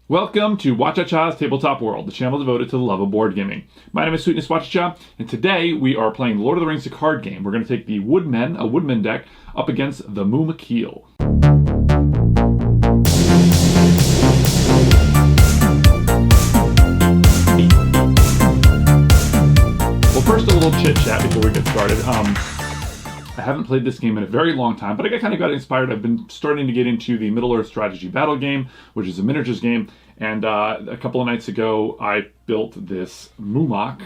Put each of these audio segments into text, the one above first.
Welcome to Whachacha's Tabletop World, the channel devoted to the love of board gaming. My name is Sweetness Whachacha, and today we are playing Lord of the Rings, the card game. We're going to take the Woodmen, a Woodmen deck, up against the Mumakil. Well, first a little chit-chat before we get started. I haven't played this game in a very long time, but I kind of got inspired. I've been starting to get into the Middle-earth strategy battle game, which is a miniatures game, and a couple of nights ago I built this Mumak,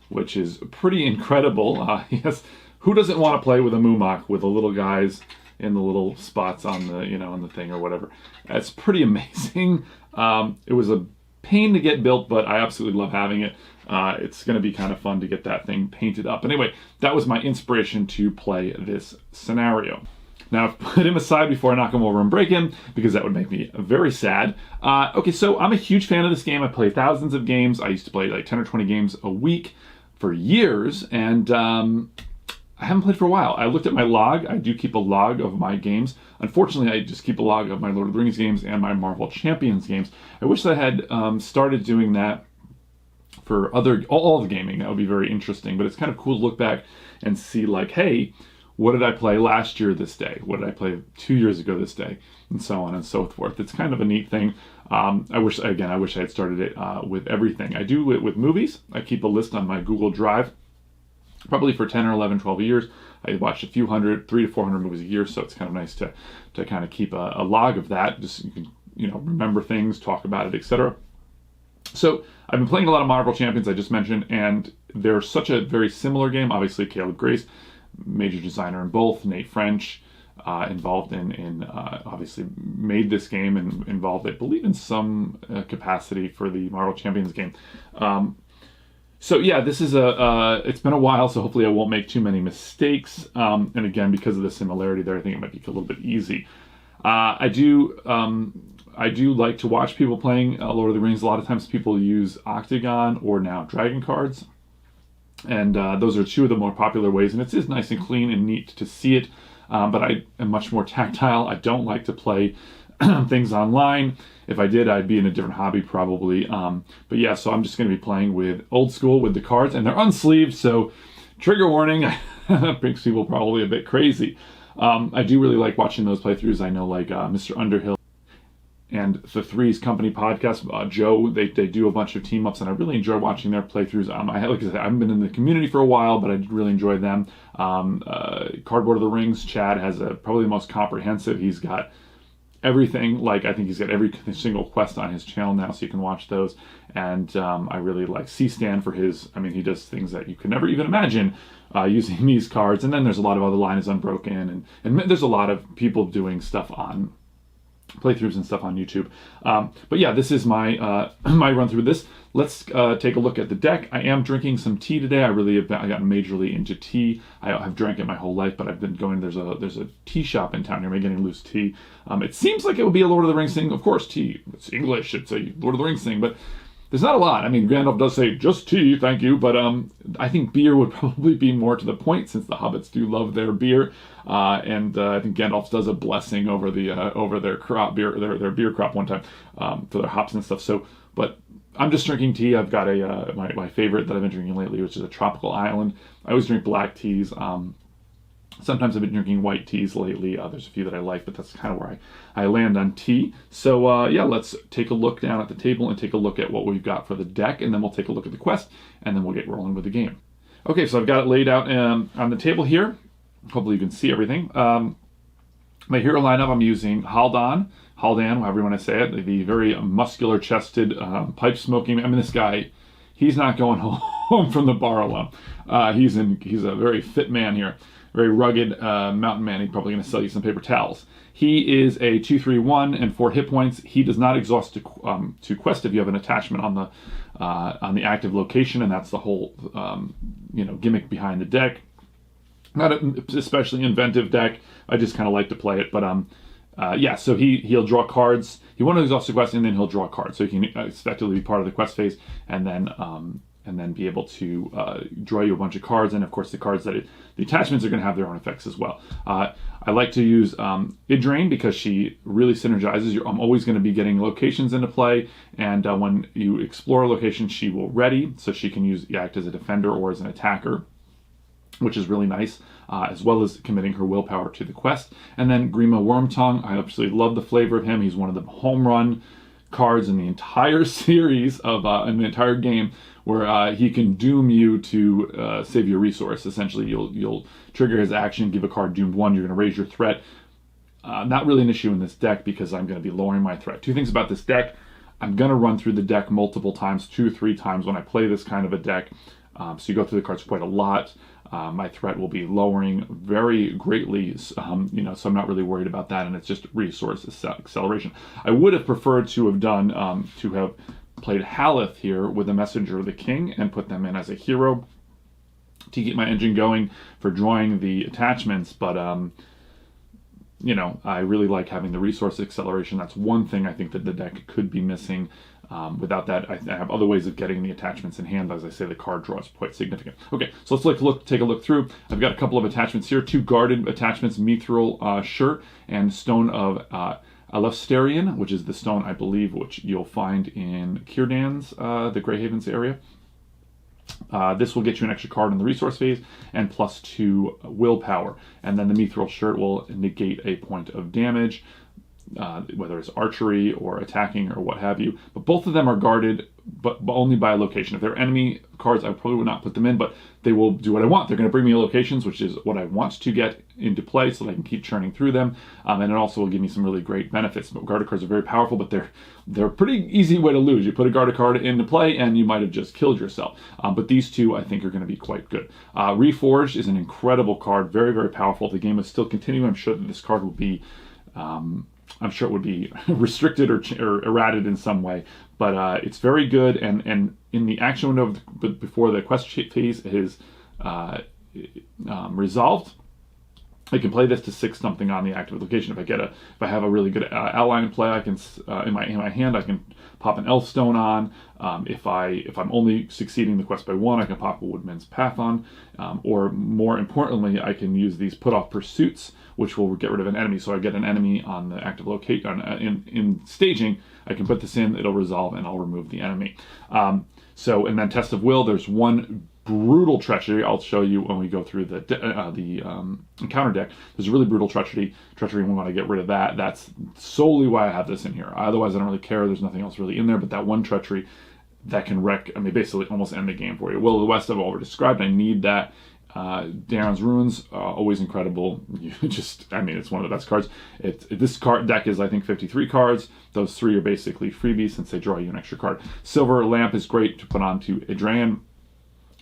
which is pretty incredible. Yes, who doesn't want to play with a Mumak with the little guys in the little spots on the, on the thing or whatever? It's pretty amazing. It was a pain to get built, but I absolutely love having it. It's going to be kind of fun to get that thing painted up. Anyway, that was my inspiration to play this scenario. Now, I've put him aside before I knock him over and break him, because that would make me very sad. Okay, so I'm a huge fan of this game. I play thousands of games. I used to play like 10 or 20 games a week for years, and I haven't played for a while. I looked at my log. I do keep a log of my games. Unfortunately, I just keep a log of my Lord of the Rings games and my Marvel Champions games. I wish I had started doing that for all the gaming. That would be very interesting, but it's kind of cool to look back and see, like, hey, what did I play last year this day? What did I play 2 years ago this day? And so on and so forth. It's kind of a neat thing. I wish I had started it with everything. I do it with movies. I keep a list on my Google Drive, probably for 10 or 11, 12 years. I watch a few hundred, 300 to 400 movies a year, so it's kind of nice to kind of keep a log of that. Just, you can, remember things, talk about it, etc. So I've been playing a lot of Marvel Champions, I just mentioned, and they're such a very similar game. Obviously, Caleb Grace, major designer in both. Nate French, involved in obviously made this game and involved, I believe, in some capacity for the Marvel Champions game. So yeah, this is it's been a while, so hopefully I won't make too many mistakes. And again, because of the similarity there, I think it might be a little bit easy. I do like to watch people playing Lord of the Rings. A lot of times people use Octagon or now Dragon cards. And those are two of the more popular ways. And it is nice and clean and neat to see it. But I am much more tactile. I don't like to play things online. If I did, I'd be in a different hobby probably. But yeah, so I'm just going to be playing with old school with the cards. And they're unsleeved, so trigger warning. That makes people probably a bit crazy. I do really like watching those playthroughs. I know, like Mr. Underhill and the Threes Company podcast, Joe, they do a bunch of team ups, and I really enjoy watching their playthroughs. Like I said, I haven't been in the community for a while, but I really enjoy them. Cardboard of the Rings, Chad has probably the most comprehensive. He's got everything. Like, I think he's got every single quest on his channel now, so you can watch those. And I really like C-Stan for his, he does things that you could never even imagine using these cards. And then there's a lot of other Line is Unbroken, and there's a lot of people doing stuff on playthroughs and stuff on YouTube. But yeah, this is my my run through this. Let's take a look at the deck. I am drinking some tea today. I gotten majorly into tea. I have drank it my whole life, but I've been going, there's a tea shop in town here, getting loose tea. It seems like it would be a Lord of the Rings thing. Of course, tea, it's English, it's a Lord of the Rings thing, but there's not a lot. Gandalf does say, just tea, thank you, but I think beer would probably be more to the point, since the hobbits do love their beer, and I think Gandalf does a blessing over their crop beer, their beer crop one time, for their hops and stuff. So, but I'm just drinking tea. I've got my favorite that I've been drinking lately, which is a Tropical Island. I always drink black teas. Sometimes I've been drinking white teas lately. There's a few that I like, but that's kind of where I land on tea. So yeah, let's take a look down at the table and take a look at what we've got for the deck, and then we'll take a look at the quest, and then we'll get rolling with the game. Okay, so I've got it laid out on the table here. Hopefully you can see everything. My hero lineup, I'm using Haldan, however you want to say it, the very muscular-chested, pipe-smoking. This guy, he's not going home from the bar alone. He's a very fit man here. Very rugged mountain man. He's probably going to sell you some paper towels. He is a 2/3/1 and 4 hit points. He does not exhaust to quest if you have an attachment on the active location, and that's the whole gimmick behind the deck. Not an especially inventive deck. I just kind of like to play it, but yeah. So he'll draw cards. He won't exhaust the quest, and then he'll draw cards. So he can effectively be part of the quest phase, and then and then be able to draw you a bunch of cards. And of course, the cards the attachments are going to have their own effects as well. I like to use Idrain because she really synergizes. I'm always going to be getting locations into play, and when you explore a location, she will ready, so she can act as a defender or as an attacker, which is really nice, as well as committing her willpower to the quest. And then Grima Wormtongue, I absolutely love the flavor of him. He's one of the home run cards in the entire series of in the entire game, where he can doom you to save your resource. Essentially, you'll trigger his action, give a card doomed 1, you're going to raise your threat. Not really an issue in this deck because I'm going to be lowering my threat. Two things about this deck: I'm going to run through the deck multiple times, 2 or 3 times when I play this kind of a deck. So you go through the cards quite a lot. My threat will be lowering very greatly, so I'm not really worried about that, and it's just resource acceleration. I would have preferred to have done to have played Haleth here with a Messenger of the King and put them in as a hero to keep my engine going for drawing the attachments, but I really like having the resource acceleration. That's one thing I think that the deck could be missing. Without that, I have other ways of getting the attachments in hand. As I say, the card draw is quite significant. Okay, so let's take a look through. I've got a couple of attachments here, 2 guarded attachments, Mithril Shirt and Stone of Alefsterion, which is the stone, I believe, which you'll find in Kirdan's, the Grey Havens area. This will get you an extra card in the resource phase and +2 willpower. And then the Mithril Shirt will negate a point of damage, whether it's archery or attacking or what have you. But both of them are guarded, but only by a location. If they're enemy cards, I probably would not put them in, but they will do what I want. They're going to bring me locations, which is what I want to get into play so that I can keep churning through them. And it also will give me some really great benefits. But guarded cards are very powerful, but they're a pretty easy way to lose. You put a guarded card into play and you might have just killed yourself. But these two, I think, are going to be quite good. Reforged is an incredible card, very, very powerful. The game is still continuing. I'm sure that this card will be restricted or errated in some way, but it's very good. And in the action window before the quest phase is resolved, I can play this to 6 something on the active location. If I have a really good ally in play, I can in my hand I can pop an Elf Stone on. If I'm only succeeding the quest by 1, I can pop a Woodman's Path on. Or more importantly, I can use these put off pursuits, which will get rid of an enemy. So I get an enemy on the active location in staging. I can put this in, it'll resolve, and I'll remove the enemy. And then Test of Will. There's one brutal treachery. I'll show you when we go through the encounter deck. There's a really brutal treachery, and we want to get rid of that. That's solely why I have this in here. Otherwise, I don't really care. There's nothing else really in there, but that one treachery that can wreck, basically almost end the game for you. Will of the West I've already described. I need that. Darren's Runes, always incredible. It's one of the best cards. This card deck is, I think, 53 cards. Those 3 are basically freebies since they draw you an extra card. Silver Lamp is great to put onto Idrain.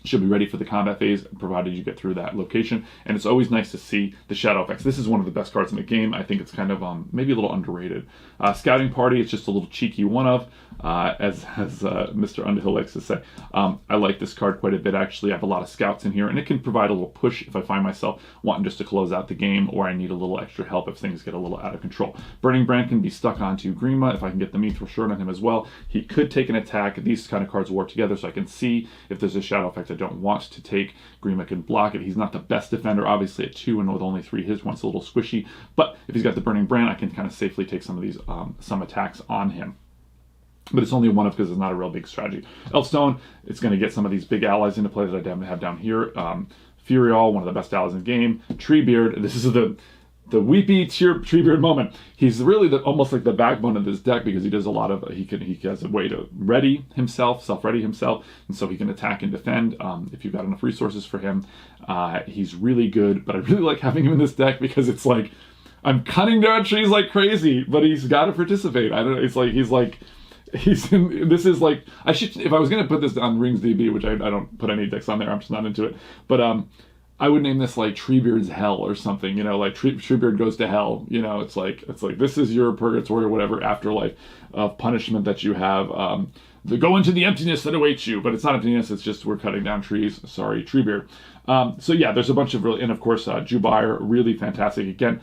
She'll be ready for the combat phase, provided you get through that location. And it's always nice to see the shadow effects. This is one of the best cards in the game. I think it's kind of maybe a little underrated. Scouting Party, it's just a little cheeky one-of, as Mr. Underhill likes to say. I like this card quite a bit, actually. I have a lot of scouts in here, and it can provide a little push if I find myself wanting just to close out the game, or I need a little extra help if things get a little out of control. Burning Brand can be stuck onto Grima. If I can get the Mithril Shirt on him as well, he could take an attack. These kind of cards work together, so I can see if there's a shadow effect I don't want to take. Grima can block it. He's not the best defender, obviously, at 2, and with only 3, his one's a little squishy. But if he's got the Burning Brand, I can kind of safely take some of these some attacks on him. But it's only one of because it's not a real big strategy. Elfstone, it's going to get some of these big allies into play that I have down here. Furiol, one of the best allies in the game. Treebeard, this is the weepy Treebeard moment. He's really almost like the backbone of this deck because he does a lot of, he has a way to self-ready himself, and so he can attack and defend if you've got enough resources for him. He's really good, but I really like having him in this deck because it's like, I'm cutting down trees like crazy, but he's got to participate. I don't know, this is like, I should, if I was going to put this on Rings DB, which I don't put any decks on there, I'm just not into it, but I would name this like Treebeard's Hell or something, like Treebeard goes to hell, it's like this is your purgatory or whatever afterlife of punishment that you have, go into the emptiness that awaits you, but it's not emptiness, it's just we're cutting down trees, sorry, Treebeard. So yeah, there's a bunch of really, and of course Jubair, really fantastic. Again,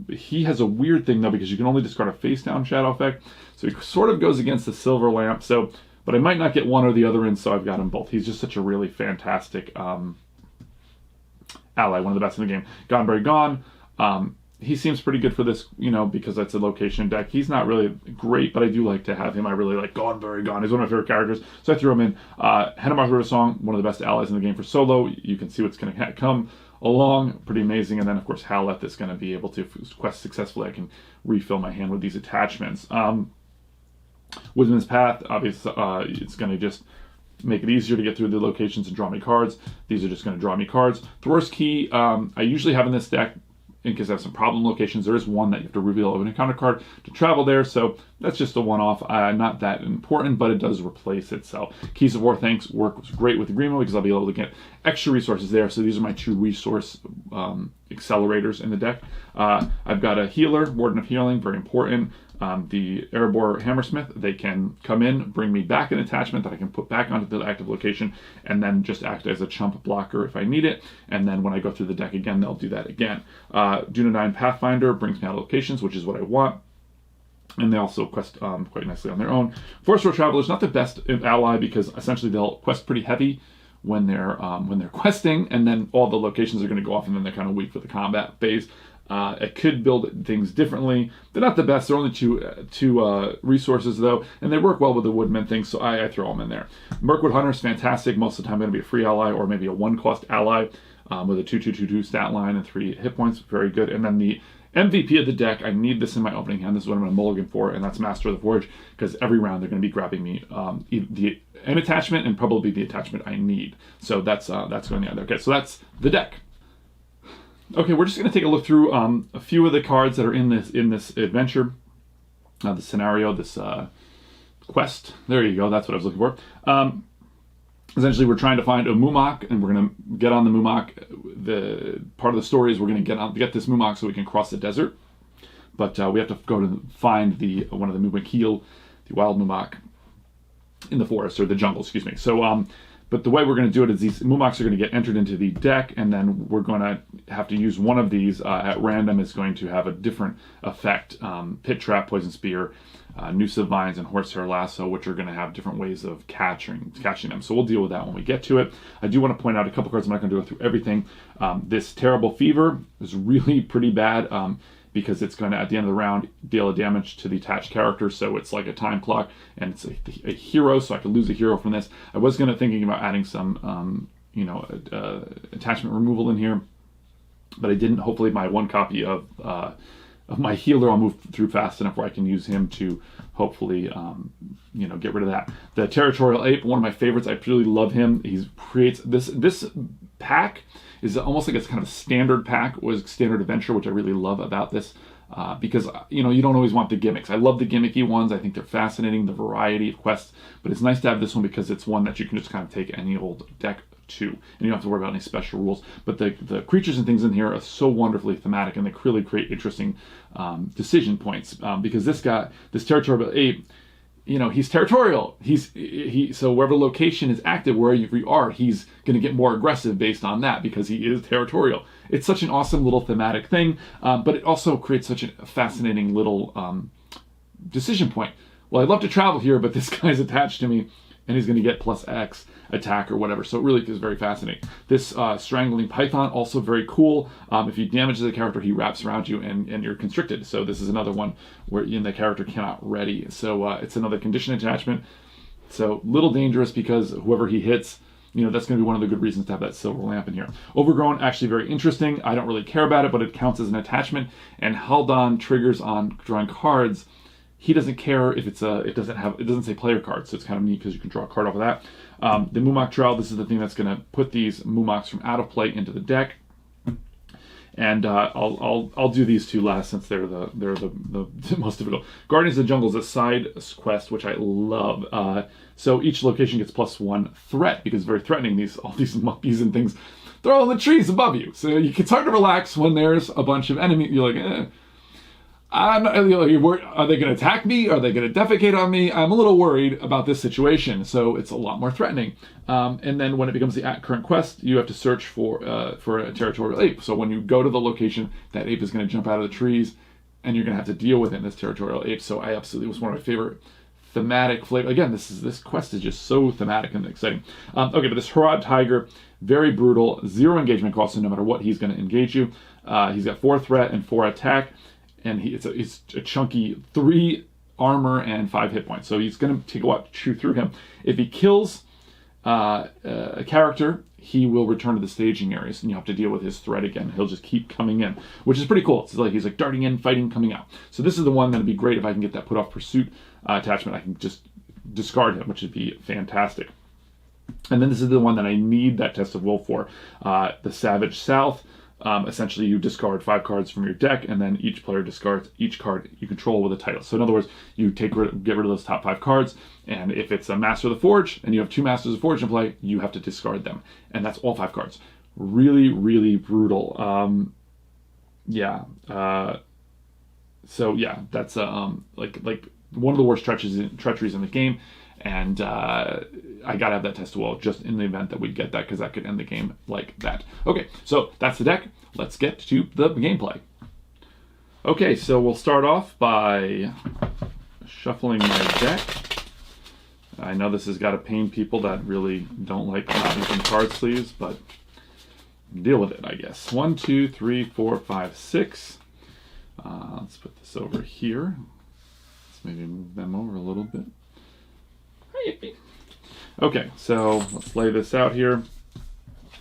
he has a weird thing though, because you can only discard a face down shadow effect, so he sort of goes against the Silver Lamp. So but I might not get one or the other in, so I've got him both. He's just such a really fantastic ally, one of the best in the game. Gone Very Gone. He seems pretty good for this, because that's a location deck. He's not really great, but I do like to have him. I really like Gone Very Gone. He's one of my favorite characters, so I threw him in. Hennemarth Wrote a Song, one of the best allies in the game for solo. You can see what's going to come along. Pretty amazing. And then, of course, Howleth is going to be able to, if quest successfully, I can refill my hand with these attachments. Woodman's Path, obviously, it's going to just make it easier to get through the locations and draw me cards. These are just going to draw me cards. Thor's Key, I usually have in this deck, in case I have some problem locations. There is one that you have to reveal an encounter card to travel there, so that's just a one-off. Not that important, but it does replace itself. Keys of War Thanks works great with Grimo because I'll be able to get extra resources there. So these are my 2 resource accelerators in the deck. I've got a healer, Warden of Healing, very important. The Erebor Hammersmith, they can come in, bring me back an attachment that I can put back onto the active location, and then just act as a chump blocker if I need it. And then when I go through the deck again, they'll do that again. Dunedain Pathfinder brings me out of locations, which is what I want. And they also quest quite nicely on their own. Forest Road Traveler's not the best ally because essentially they'll quest pretty heavy when they're questing, and then all the locations are going to go off, and then they're kind of weak for the combat phase. It could build things differently. They're not the best. They're only two resources, though, and they work well with the Woodmen thing, so I throw them in there. Mirkwood Hunter is fantastic. Most of the time going to be a free ally or maybe a 1-cost ally with a 2/2/2/2 stat line and 3 hit points. Very good. And then the MVP of the deck, I need this in my opening hand. This is what I'm going to mulligan for, and that's Master of the Forge, because every round they're going to be grabbing me an attachment and probably the attachment I need. So that's going the other. Okay, so that's the deck. Okay, we're just going to take a look through a few of the cards that are in this adventure, the scenario, this quest. There you go. That's what I was looking for. Essentially, we're trying to find a Mumak, and we're going to get on the Mumak. The part of the story is we're going to get this Mumak so we can cross the desert. But we have to go to find one of the Mumakil, the wild Mumak, in the forest, or the jungle, excuse me. So, but the way we're going to do it is these Mumaks are going to get entered into the deck, and then we're going to have to use one of these at random. Is going to have a different effect. Pit Trap, Poison Spear, Noose of Vines, and Horsehair Lasso, which are going to have different ways of catching them. So we'll deal with that when we get to it. I do want to point out a couple cards. I'm not going to go through everything. This Terrible Fever is really pretty bad. Because it's going to, at the end of the round, deal a damage to the attached character, so it's like a time clock, and it's a hero, so I could lose a hero from this. I was thinking about adding some, attachment removal in here, but I didn't. Hopefully my 1 copy of my healer, I'll move through fast enough where I can use him to hopefully, get rid of that. The Territorial Ape, one of my favorites. I really love him. He creates this pack is almost like it's kind of a standard pack, was standard adventure, which I really love about this, because you don't always want the gimmicks. I love the gimmicky ones. I think they're fascinating, the variety of quests, but it's nice to have this one because it's one that you can just kind of take any old deck to, and you don't have to worry about any special rules. But the creatures and things in here are so wonderfully thematic, and they really create interesting decision points, because this Territorial Ape, he's territorial. So wherever location is active, where you are, he's going to get more aggressive based on that because he is territorial. It's such an awesome little thematic thing, but it also creates such a fascinating little decision point. Well, I'd love to travel here, but this guy's attached to me, and he's going to get +X attack or whatever. So it really is very fascinating. This Strangling Python, also very cool. If you damage the character, he wraps around you and you're constricted. So this is another one where the character cannot ready. So it's another condition attachment. So little dangerous because whoever he hits, that's going to be one of the good reasons to have that silver lamp in here. Overgrown, actually very interesting. I don't really care about it, but it counts as an attachment. And Haldon triggers on drawing cards. He doesn't care if it doesn't say player card, so it's kind of neat because you can draw a card off of that. The Mumak Trial, this is the thing that's going to put these Mumaks from out of play into the deck. And I'll do these two last since they're the most difficult. Guardians of the Jungle is a side quest which I love. So each location gets +1 threat because it's very threatening. All these monkeys and things, they're all in the trees above you. So it's hard to relax when there's a bunch of enemies. You're like, I'm not, are they going to attack me? Are they going to defecate on me? I'm a little worried about this situation, so it's a lot more threatening. And then when it becomes the current quest, you have to search for a territorial ape. So when you go to the location, that ape is going to jump out of the trees, and you're going to have to deal with it, this territorial ape. So I absolutely, it was one of my thematic flavor. Again, this quest is just so thematic and exciting. Okay, but this Harad Tiger, very brutal, 0 engagement cost, so no matter what, he's going to engage you. He's got 4 threat and 4 attack, and it's a chunky 3 armor and 5 hit points. So he's going to take a while to chew through him. If he kills a character, he will return to the staging areas, and you have to deal with his threat again. He'll just keep coming in, which is pretty cool. It's like he's like darting in, fighting, coming out. So this is the one that'd be great if I can get that put off pursuit attachment. I can just discard him, which would be fantastic. And then this is the one that I need that test of will for, the Savage South. Essentially, you discard 5 cards from your deck, and then each player discards each card you control with a title. So in other words, you get rid of those top 5 cards, and if it's a Master of the Forge, and you have 2 Masters of the Forge in play, you have to discard them. And that's all 5 cards. Really, really brutal. So yeah, that's like one of the worst treacheries in the game. And I gotta have that test of will just in the event that we get that, because that could end the game like that. Okay, so that's the deck. Let's get to the gameplay. Okay, so we'll start off by shuffling my deck. I know this has got to pain people that really don't like not using card sleeves, but deal with it, I guess. 1, 2, 3, 4, 5, 6. Let's put this over here. Let's maybe move them over a little bit. Okay, so let's lay this out here,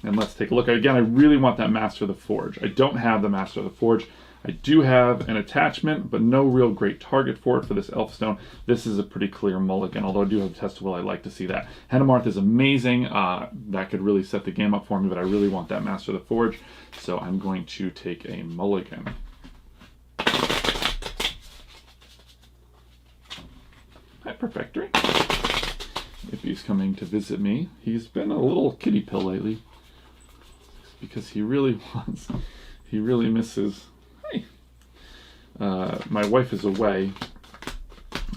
and let's take a look. Again, I really want that Master of the Forge. I don't have the Master of the Forge. I do have an attachment, but no real great target for it for this Elfstone. This is a pretty clear mulligan, although I do have a test of will. I like to see that. Henemarth is amazing. That could really set the game up for me, but I really want that Master of the Forge, so I'm going to take a mulligan. Hi, Perfectory. If he's coming to visit me, he's been a little kitty pill lately, because he really misses. Hey, my wife is away.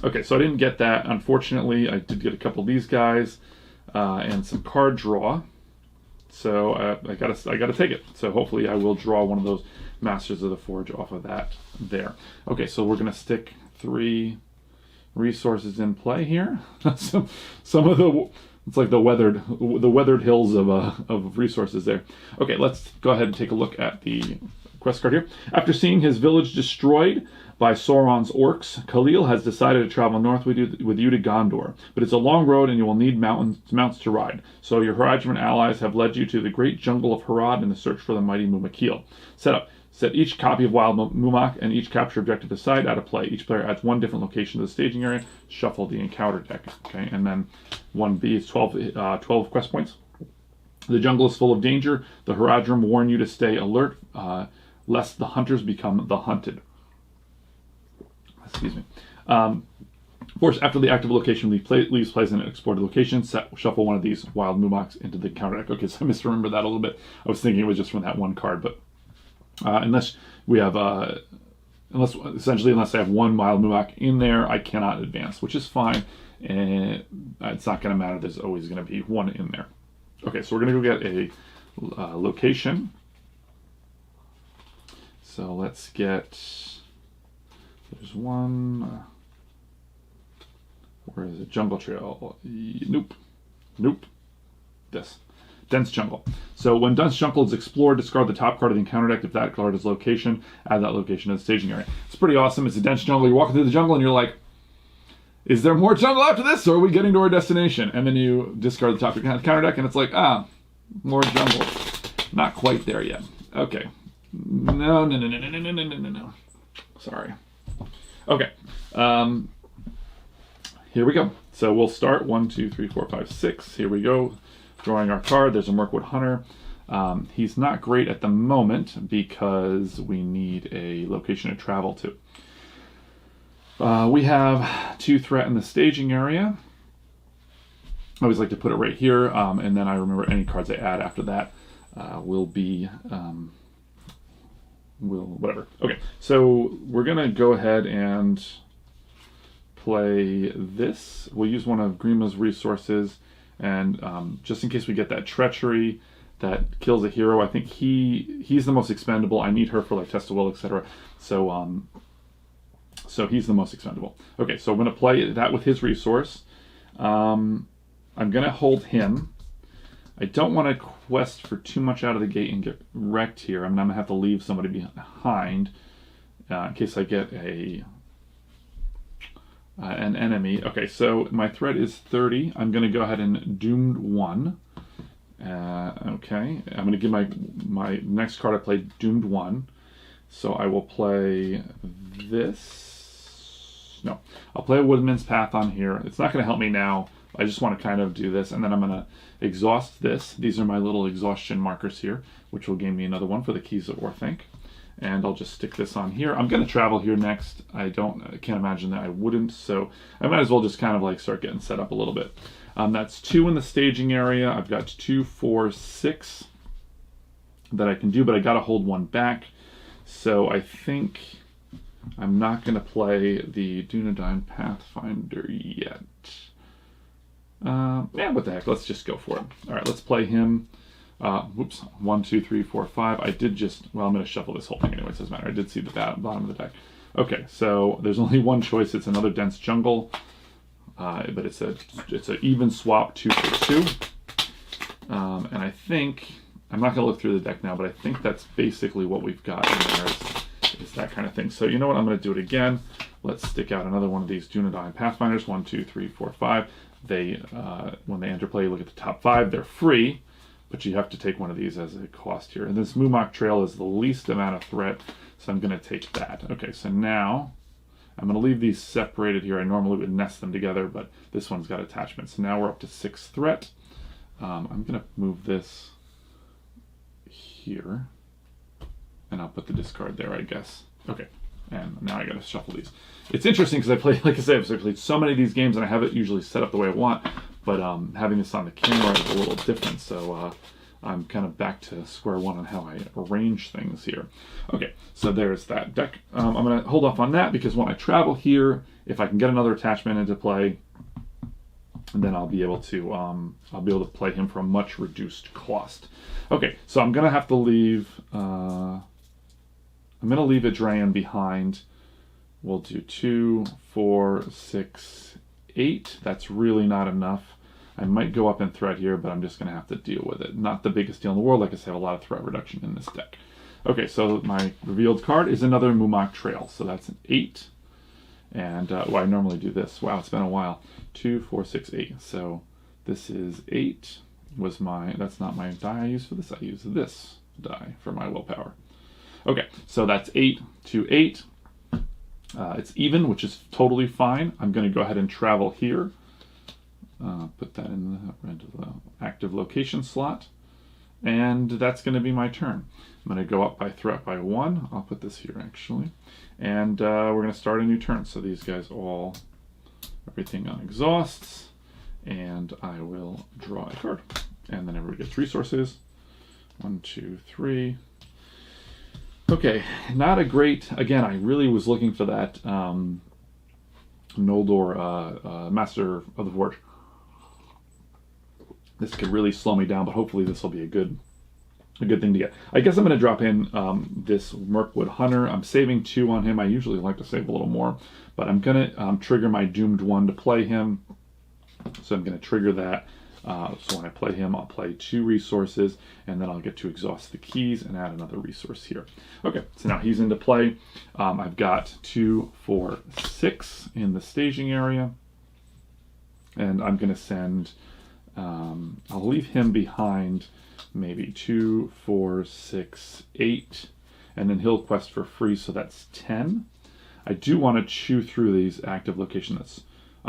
Okay, so I didn't get that. Unfortunately, I did get a couple of these guys and some card draw. So I gotta take it. So hopefully I will draw one of those Masters of the Forge off of that there. Okay, so we're gonna stick 3 resources in play here. some of the, it's like the weathered hills of resources there. Okay, let's go ahead and take a look at the quest card here. After seeing his village destroyed by Sauron's orcs, Khalil has decided to travel north with you to Gondor. But it's a long road, and you will need mounts to ride. So your Haradrim allies have led you to the great jungle of Harad in the search for the mighty Mumakil. Set each copy of Wild Mumak and each capture objective aside out of play. Each player adds 1 different location to the staging area. Shuffle the encounter deck. Okay, and then 1B is 12 quest points. The jungle is full of danger. The Haradrim warn you to stay alert, lest the hunters become the hunted. Excuse me. Of course, after the active location leaves place in an explored location, shuffle one of these Wild Mumaks into the counter deck. Okay, so I misremembered that a little bit. I was thinking it was just from that one card, but unless we have, unless I have 1 Wild Mumak in there, I cannot advance, which is fine. And it's not going to matter. There's always going to be 1 in there. Okay, so we're going to go get a location. So let's get. There's 1. Where is it? Jungle Trail. Nope. This. Dense Jungle. So when Dense Jungle is explored, discard the top card of the encounter deck. If that card is location, add that location to the staging area. It's pretty awesome. It's a dense jungle. You're walking through the jungle and you're like, is there more jungle after this, or are we getting to our destination? And then you discard the top of your counter deck and it's like, more jungle. Not quite there yet. Okay. No. Sorry. Okay. Here we go. So we'll start 1, 2, 3, 4, 5, 6. Here we go. Drawing our card. There's a Mirkwood Hunter. He's not great at the moment because we need a location to travel to. We have 2 threat in the staging area. I always like to put it right here, and then I remember any cards I add after that will be whatever. Okay, so we're gonna go ahead and play this. We'll use one of Grima's resources, and just in case we get that treachery that kills a hero, I think he's the most expendable. I need her for like test of will, etc. So So he's the most expendable. Okay, so I'm going to play that with his resource. I'm going to hold him. I don't want to quest for too much out of the gate and get wrecked here. I'm going to have to leave somebody behind in case I get an enemy. Okay, so my threat is 30. I'm going to go ahead and doomed 1. Okay, I'm going to give my next card I played doomed 1. So I will play this. No, I'll play a Woodman's Path on here. It's not going to help me now. I just want to kind of do this, and then I'm going to exhaust this. These are my little exhaustion markers here, which will gain me another one for the Keys of Orthanc. And I'll just stick this on here. I'm going to travel here next. I can't imagine that I wouldn't, so I might as well just kind of like start getting set up a little bit. That's 2 in the staging area. I've got 2, 4, 6 that I can do, but I got to hold 1 back. So I think I'm not going to play the Dunedain Pathfinder yet. Yeah, what the heck? Let's just go for it. All right, let's play him. Whoops, 1, 2, 3, 4, 5. I did just, well, I'm going to shuffle this whole thing anyway, so it doesn't matter. I did see the bottom of the deck. Okay, so there's only one choice. It's another dense jungle, but it's an even swap 2 for 2. And I think, I'm not going to look through the deck now, but I think that's basically what we've got in there is that kind of thing. So you know what? I'm going to do it again. Let's stick out another one of these Dunedain Pathfinders. 1, 2, 3, 4, 5. They, when they enter play, you look at the top 5. They're free, but you have to take one of these as a cost here. And this Mumakil Trail is the least amount of threat, so I'm going to take that. Okay, so now I'm going to leave these separated here. I normally would nest them together, but this one's got attachments. So now we're up to 6 threat. I'm going to move this here, and I'll put the discard there, I guess. Okay, and now I got to shuffle these. It's interesting because I play, like I said, I've played so many of these games, and I have it usually set up the way I want, but having this on the camera is a little different, so I'm kind of back to square one on how I arrange things here. Okay, so there's that deck. I'm going to hold off on that because when I travel here, if I can get another attachment into play, then I'll be able to play him for a much reduced cost. Okay, so I'm gonna have to leave. I'm gonna leave Adrayan behind. We'll do 2, 4, 6, 8. That's really not enough. I might go up in threat here, but I'm just gonna have to deal with it. Not the biggest deal in the world. Like I said, I have a lot of threat reduction in this deck. Okay, so my revealed card is another Mumakil Trail. So that's an 8. And well, I normally do this. Wow, it's been a while. 2, 4, 6, 8. So this is 8. That's not my die I use for this. I use this die for my willpower. Okay, so that's 8 to 8. It's even, which is totally fine. I'm going to go ahead and travel here. Put that in the active location slot. And that's going to be my turn. I'm going to go up by threat by 1. I'll put this here actually. And we're going to start a new turn. So these guys everything on exhausts. And I will draw a card. And then everybody gets resources. 1, 2, 3. Okay, not a great, again, I really was looking for that Noldor Master of the Forge. This could really slow me down, but hopefully this will be a good thing to get. I guess I'm going to drop in this Mirkwood Hunter. I'm saving 2 on him. I usually like to save a little more, but I'm going to trigger my Doomed 1 to play him. So I'm going to trigger that. So when I play him, I'll play 2 resources, and then I'll get to exhaust the keys and add another resource here. Okay, so now he's into play. I've got 2, 4, 6 in the staging area, and I'm going to send, I'll leave him behind maybe 2, 4, 6, 8, and then he'll quest for free, so that's 10. I do want to chew through these active locations.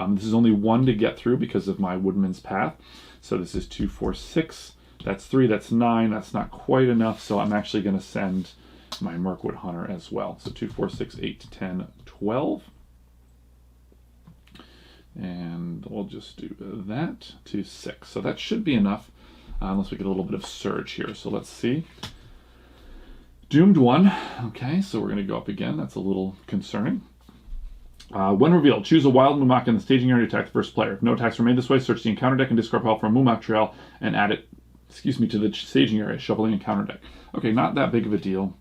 This is only 1 to get through because of my Woodman's Path. So this is 2, 4, 6. That's 3. That's 9. That's not quite enough. So I'm actually going to send my Mirkwood Hunter as well. So 2, 4, 6, 8, 10, 12. And we'll just do that to 6. So that should be enough, unless we get a little bit of surge here. So let's see. Doomed 1. Okay, so we're going to go up again. That's a little concerning. When revealed, choose a wild Mumakil in the staging area to attack the first player. If no attacks remain this way, search the encounter deck and discard pile from Mumakil Trail and add it, to the staging area, shuffling encounter deck. Okay, not that big of a deal.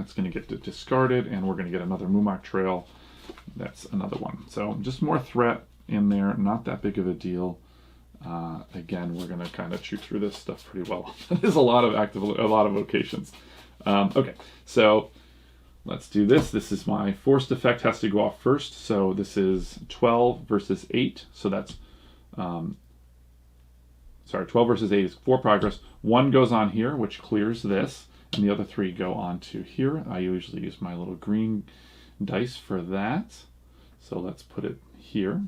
That's going to get discarded, and we're going to get another Mumak Trail. That's another one. So just more threat in there, not that big of a deal. Again, we're going to kind of chew through this stuff pretty well. There's a lot of locations. Okay, so let's do this. This is my forced effect has to go off first. So this is 12 versus 8. So that's, 12 versus 8 is 4 progress. 1 goes on here, which clears this, and the other 3 go on to here. I usually use my little green dice for that. So let's put it here.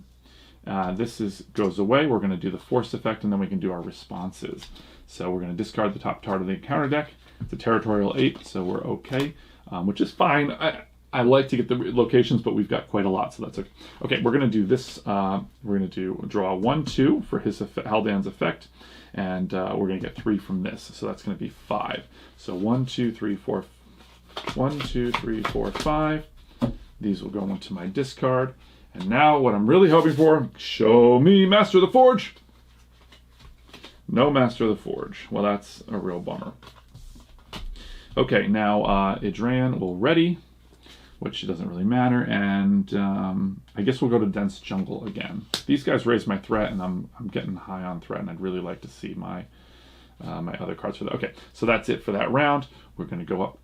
This goes away. We're going to do the force effect, and then we can do our responses. So we're going to discard the top card of the encounter deck. It's a territorial 8, so we're okay, which is fine. I like to get the locations, but we've got quite a lot, so that's okay. Okay, we're going to do this. We're going to draw 1, 2 for his Haldan's effect, and we're going to get 3 from this, so that's going to be 5. So 1, 2, 3, 4. 1, 2, 3, 4, 5. These will go into my discard. And now what I'm really hoping for, show me Master of the Forge. No Master of the Forge. Well, that's a real bummer. Okay, now Idran will ready, which doesn't really matter, and I guess we'll go to Dense Jungle again. These guys raise my threat, and I'm getting high on threat, and I'd really like to see my my other cards for that. Okay, so that's it for that round. We're going to go up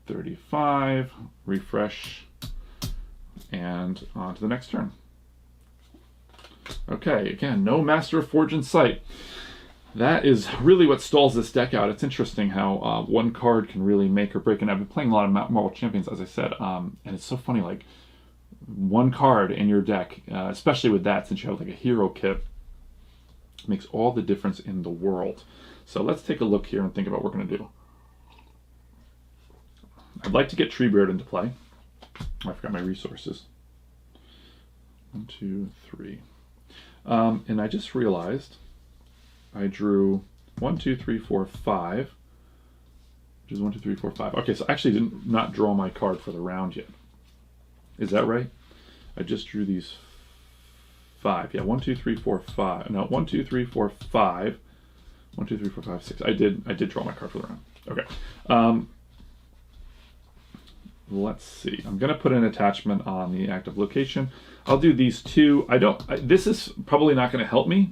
35, refresh, and on to the next turn. Okay, again, no Master of Forge in sight. That is really what stalls this deck out. It's interesting how one card can really make or break, and I've been playing a lot of Marvel Champions, as I said, and it's so funny, like, one card in your deck, especially with that, since you have like a hero kit, makes all the difference in the world. So let's take a look here and think about what we're going to do. I'd like to get Treebeard into play. I forgot my resources. 1, 2, 3. And I just realized I drew 1, 2, 3, 4, 5. Which is 1, 2, 3, 4, 5. Okay, so I actually did not draw my card for the round yet. Is that right? I just drew these 5. Yeah, 1, 2, 3, 4, 5. No, 1, 2, 3, 4, 5. 1, 2, 3, 4, 5, 6. I did draw my card for the round. Okay. Let's see. I'm going to put an attachment on the active location. I'll do these 2. This is probably not going to help me.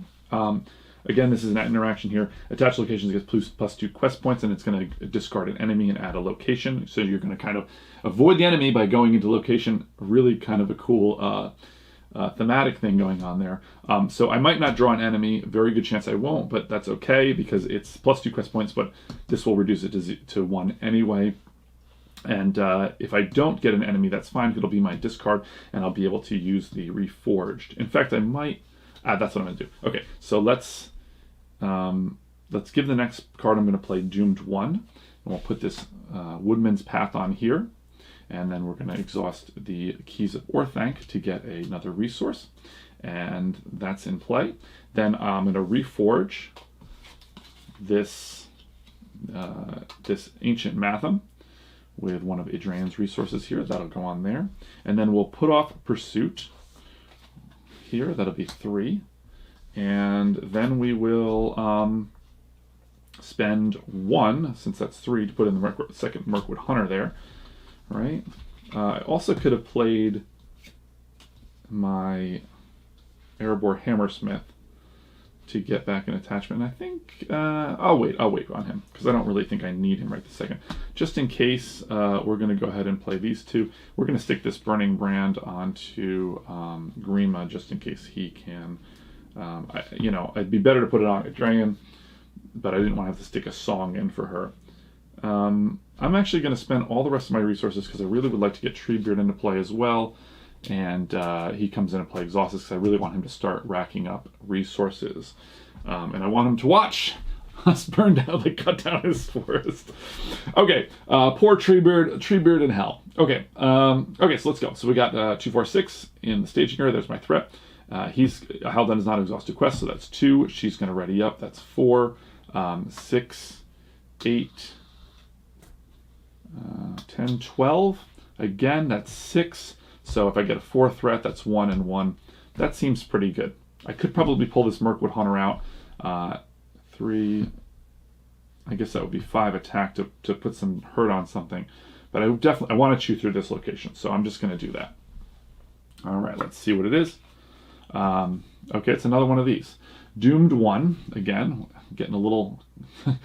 Again, this is an interaction here. Attached locations gets +2 quest points, and it's going to discard an enemy and add a location. So you're going to kind of avoid the enemy by going into location. Really kind of a cool thematic thing going on there. So I might not draw an enemy. Very good chance I won't, but that's okay because it's +2 quest points, but this will reduce it to 1 anyway. And if I don't get an enemy, that's fine. It'll be my discard, and I'll be able to use the Reforged. In fact, I might. That's what I'm going to do. Okay, so let's give the next card I'm going to play Doomed 1, and we'll put this Woodman's Path on here, and then we're going to exhaust the Keys of Orthanc to get another resource, and that's in play. Then I'm going to Reforge this Ancient Matham with one of Idran's resources here. That'll go on there. And then we'll put off Pursuit here. That'll be 3. And then we will spend 1, since that's 3, to put in the second Mirkwood Hunter there. Right? I also could have played my Erebor Hammersmith to get back an attachment. And I think I'll wait on him because I don't really think I need him right this second. Just in case, we're going to go ahead and play these 2. We're going to stick this Burning Brand onto Grima just in case he can. It'd be better to put it on a dragon, but I didn't want to have to stick a song in for her. I'm actually going to spend all the rest of my resources because I really would like to get Treebeard into play as well. And he comes in and play Exhausted because I really want him to start racking up resources. And I want him to watch us burn down, cut down his forest. Okay, poor Treebeard in hell. Okay, so let's go. So we got 2, 4, 6 in the staging area. There's my threat. Haldan is not exhausted quest, so that's 2. She's going to ready up. That's 4, 6, 8, 10, 12. Again, that's 6. So if I get a 4th threat, that's 1 and 1. That seems pretty good. I could probably pull this Mirkwood Hunter out. 3, I guess that would be 5 attack to put some hurt on something. But I want to chew through this location, so I'm just going to do that. All right, let's see what it is. Okay, it's another one of these. Doomed 1, again, getting a little, a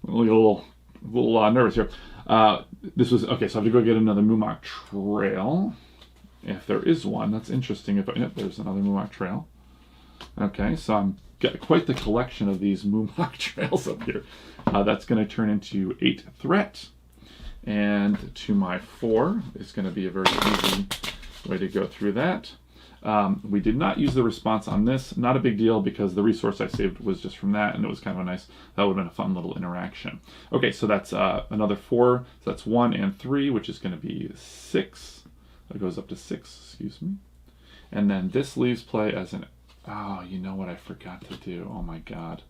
little nervous here. This was, okay, so I have to go get another Mumak trail. If there is one, that's interesting. Yep, there's another Mumak trail. Okay, so I'm got quite the collection of these Mumak trails up here. That's going to turn into 8 threat. And to my 4 is going to be a very easy way to go through that. We did not use the response on this. Not a big deal because the resource I saved was just from that, and it was kind of a nice, that would have been a fun little interaction. Okay, so that's another 4. So that's 1 and 3, which is going to be 6. That goes up to 6, excuse me. And then this leaves play as an, oh, you know what I forgot to do? Oh my god.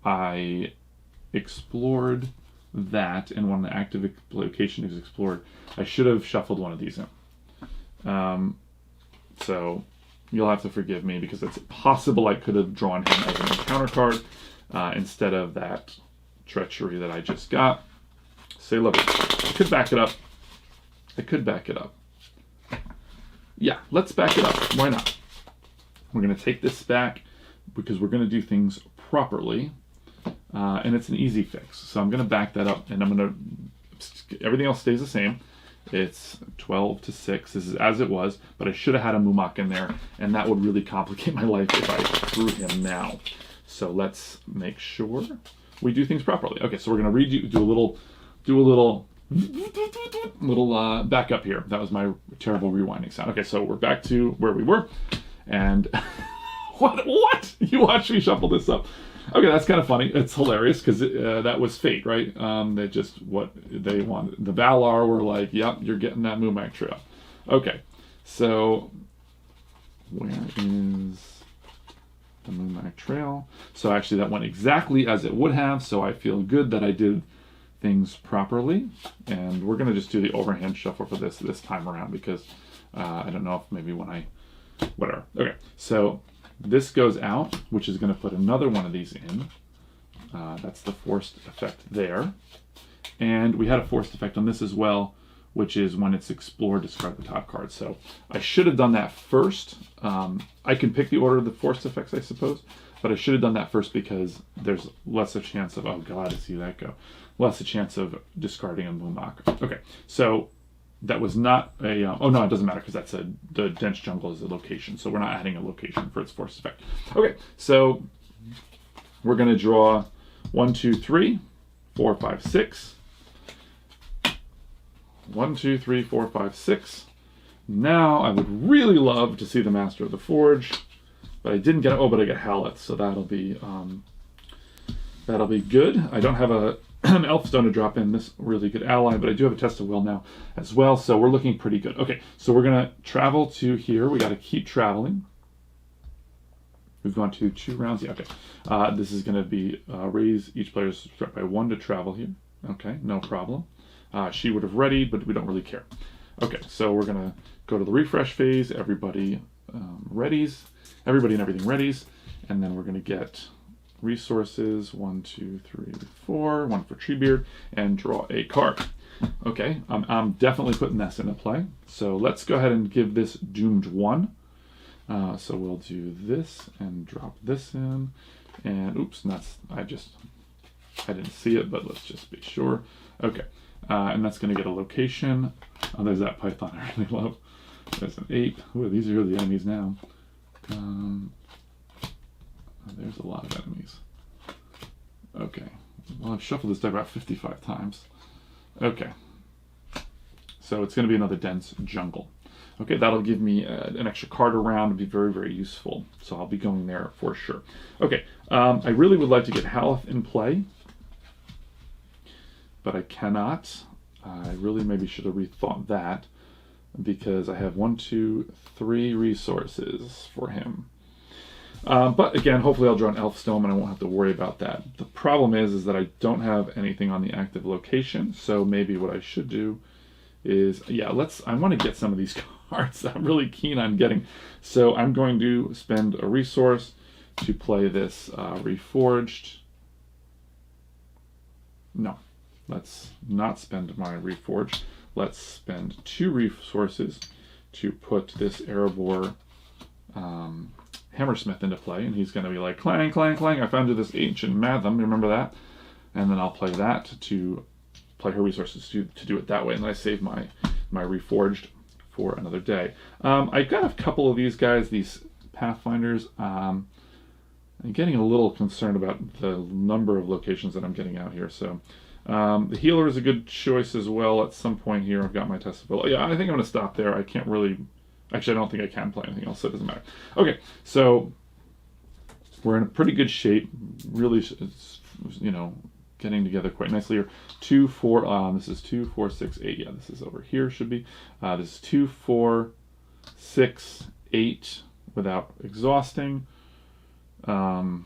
I explored that, and when the active location is explored, I should have shuffled one of these in. So you'll have to forgive me because it's possible I could have drawn him as an encounter card instead of that treachery that I just got. Say love it. I could back it up. I could back it up. Yeah, let's back it up. Why not? We're going to take this back because we're going to do things properly. And it's an easy fix. So I'm going to back that up, and I'm going to, everything else stays the same. It's 12 to 6. This is as it was, but I should have had a Mumak in there, and that would really complicate my life if I threw him now. So let's make sure we do things properly. Okay, so we're going to do a little back up here. That was my terrible rewinding sound. Okay, so we're back to where we were, and what? You watch me shuffle this up. Okay, that's kind of funny. It's hilarious because that was fate, right? They just, what they wanted. The Valar were like, yep, you're getting that Mumak trail. Okay, so where is the Mumak trail? So actually that went exactly as it would have, so I feel good that I did things properly. And we're going to just do the overhand shuffle for this time around because I don't know if maybe when I, whatever. Okay, so this goes out, which is going to put another one of these in. That's the forced effect there. And we had a forced effect on this as well, which is when it's explored, discard the top card. So I should have done that first. I can pick the order of the forced effects, I suppose, but I should have done that first because there's less a chance of, oh god, I see that go. Less a chance of discarding a Mumak. Okay, so that was not a, oh no, it doesn't matter because that's the dense jungle is a location, so we're not adding a location for its force effect. Okay, so we're going to draw 1, 2, 3, 4, 5, 6. 1, 2, 3, 4, 5, 6. Now I would really love to see the Master of the Forge, but I didn't get, oh, but I got Halleth, so that'll be good. I don't have an Elf Stone to drop in this really good ally, but I do have a Test of Will now as well, so we're looking pretty good. Okay, so we're going to travel to here. We got to keep traveling. We've gone to 2 rounds. Yeah, okay. This is going to be raise each player's threat by 1 to travel here. Okay, no problem. She would have readied, but we don't really care. Okay, so we're going to go to the refresh phase. Everybody readies. Everybody and everything readies. And then we're going to get resources, 1, 2, 3, 4, 1 for Treebeard, and draw a card. Okay, I'm definitely putting this into play. So let's go ahead and give this Doomed 1. So we'll do this and drop this in. And oops, I didn't see it, but let's just be sure. Okay, and that's going to get a location. Oh, there's that Python I really love. There's an ape. Ooh, these are the enemies now. There's a lot of enemies. Okay. Well, I've shuffled this deck about 55 times. Okay. So it's going to be another dense jungle. Okay, that'll give me an extra card around. It'll be very, very useful. So I'll be going there for sure. Okay. I really would like to get Halleth in play, but I cannot. I really maybe should have rethought that because I have 1, 2, 3 resources for him. But again, hopefully I'll draw an Elfstone and I won't have to worry about that. The problem is that I don't have anything on the active location, so maybe what I should do is, yeah, I want to get some of these cards that I'm really keen on getting. So I'm going to spend a resource to play this Reforged. No, let's not spend my Reforge. Let's spend 2 resources to put this Erebor Hammersmith into play, and he's going to be like, clang, clang, clang, I found you this ancient Matham, remember that? And then I'll play that to play her resources to do it that way, and then I save my Reforged for another day. I've got a couple of these guys, these Pathfinders. I'm getting a little concerned about the number of locations that I'm getting out here, so the healer is a good choice as well. At some point here, I've got my Testability. Yeah, I think I'm going to stop there. I can't really... Actually, I don't think I can play anything else, so it doesn't matter. Okay, so we're in a pretty good shape. Really, you know, getting together quite nicely here. 2, 4, this is 2, 4, 6, 8. Yeah, this is over here, should be. This is 2, 4, 6, 8 without exhausting. I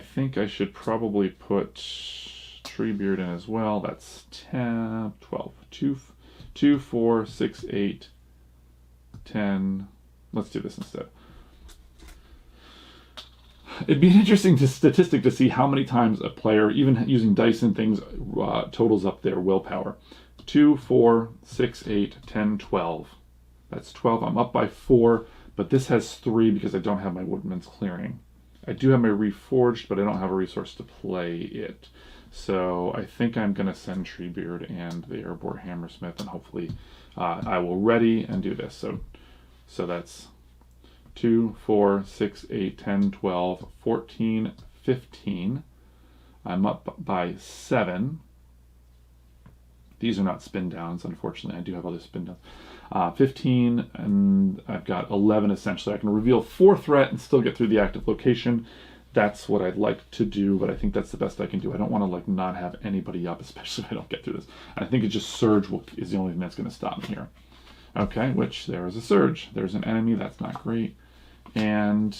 think I should probably put Treebeard in as well. That's 10, 12, 2, 4, 6, 8, 10. Let's do this instead. It'd be an interesting statistic to see how many times a player, even using dice and things, totals up their willpower. 2, 4, 6, 8, 10, 12. That's 12. I'm up by 4, but this has 3 because I don't have my Woodman's Clearing. I do have my Reforged, but I don't have a resource to play it. So I think I'm going to send Treebeard and the Erebor Hammersmith, and hopefully I will ready and do this. So that's 2, 4, 6, 8, 10, 12, 14, 15. I'm up by 7. These are not spin downs, unfortunately. I do have other spin downs. 15, and I've got 11 essentially. I can reveal 4 threat and still get through the active location. That's what I'd like to do, but I think that's the best I can do. I don't want to like not have anybody up, especially if I don't get through this. And I think it just Surge is the only thing that's going to stop me here. Okay, which there is a Surge. There's an enemy. That's not great. And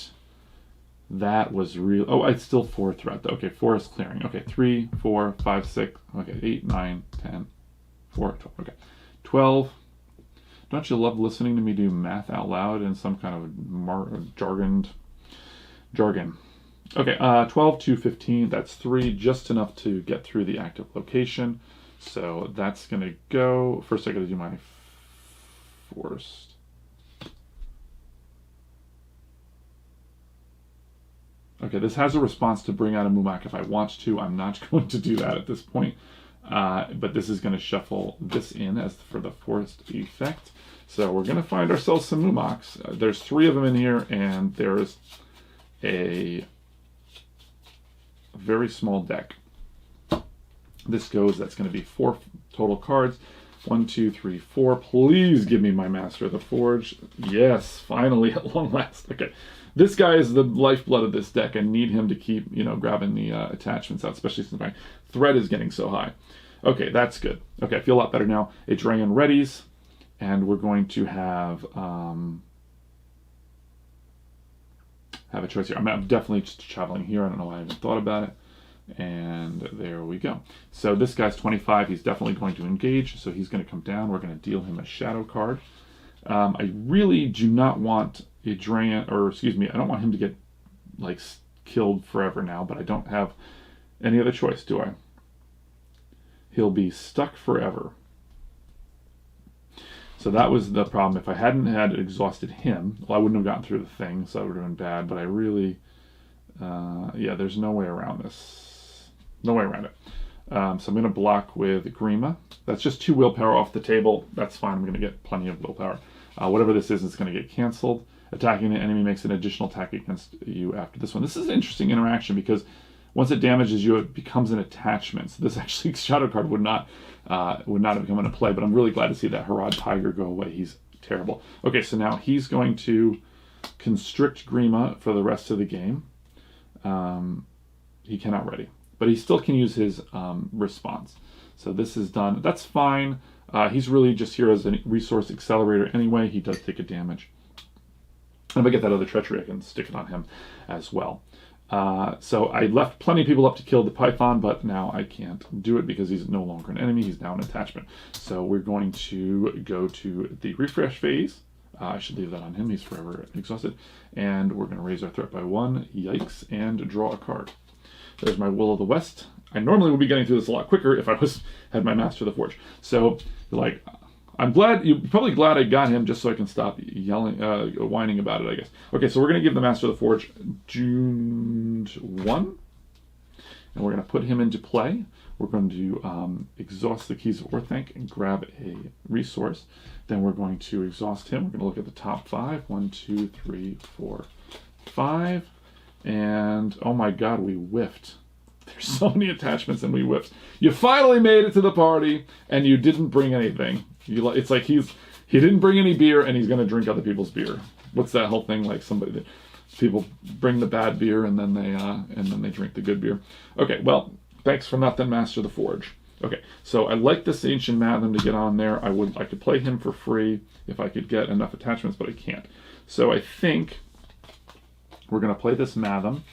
that was real. Oh, it's still 4 threat though. Okay, Forest Clearing. Okay, 3, 4, 5, 6. Okay, 8, 9, 10, 4, 12. Okay, 12. Don't you love listening to me do math out loud in some kind of jargon? Okay, 12 to 15, that's 3, just enough to get through the active location. So that's going to go. First, I got to do my forced. Okay, this has a response to bring out a Mumak if I want to. I'm not going to do that at this point. But this is going to shuffle this in as for the forced effect. So we're going to find ourselves some Mumaks. There's 3 of them in here, and there's a very small deck. This goes, that's going to be 4 total cards. 1, 2, 3, 4. Please give me my Master of the Forge. Yes, finally, at long last. Okay, this guy is the lifeblood of this deck. I need him to keep, you know, grabbing the attachments out, especially since my threat is getting so high. Okay, that's good. Okay, I feel a lot better now. Adrian readies, and we're going to have a choice here. I'm definitely just traveling here. I don't know why I haven't thought about it. And there we go. So this guy's 25. He's definitely going to engage. So he's going to come down. We're going to deal him a shadow card. I really do not want Adrian, or excuse me, I don't want him to get like killed forever now, but I don't have any other choice, do I? He'll be stuck forever. So that was the problem. If I hadn't had exhausted him, well, I wouldn't have gotten through the thing, so that would have been bad. But I really, yeah, there's no way around this. No way around it. So I'm going to block with Grima. That's just 2 willpower off the table. That's fine. I'm going to get plenty of willpower. Whatever this is, it's going to get canceled. Attacking the enemy makes an additional attack against you after this one. This is an interesting interaction because once it damages you, it becomes an attachment. So this actually, shadow card would not have come into play, but I'm really glad to see that Harad Tiger go away. He's terrible. Okay, so now he's going to constrict Grima for the rest of the game. He cannot ready, but he still can use his response. So this is done. That's fine. He's really just here as a resource accelerator anyway. He does take a damage. And if I get that other treachery, I can stick it on him as well. So I left plenty of people up to kill the Python, but now I can't do it because he's no longer an enemy. He's now an attachment. So we're going to go to the refresh phase. I should leave that on him. He's forever exhausted. And we're going to raise our threat by 1. Yikes. And draw a card. There's my Will of the West. I normally would be getting through this a lot quicker if I had my Master of the Forge. So, like, you're probably glad I got him just so I can stop yelling, whining about it, I guess. Okay, so we're going to give the Master of the Forge June 1, and we're going to put him into play. We're going to exhaust the Keys of Orthanc and grab a resource. Then we're going to exhaust him. We're going to look at the top 5. 1, 2, 3, 4, 5. And, oh my god, we whiffed. There's so many attachments and we whiffed. You finally made it to the party, and you didn't bring anything. It's like he didn't bring any beer, and he's going to drink other people's beer. What's that whole thing like? People bring the bad beer, and then they drink the good beer. Okay, well, thanks for nothing, Master of the Forge. Okay, so I like this Ancient Matham to get on there. I could play him for free if I could get enough attachments, but I can't. So I think we're going to play this Matham.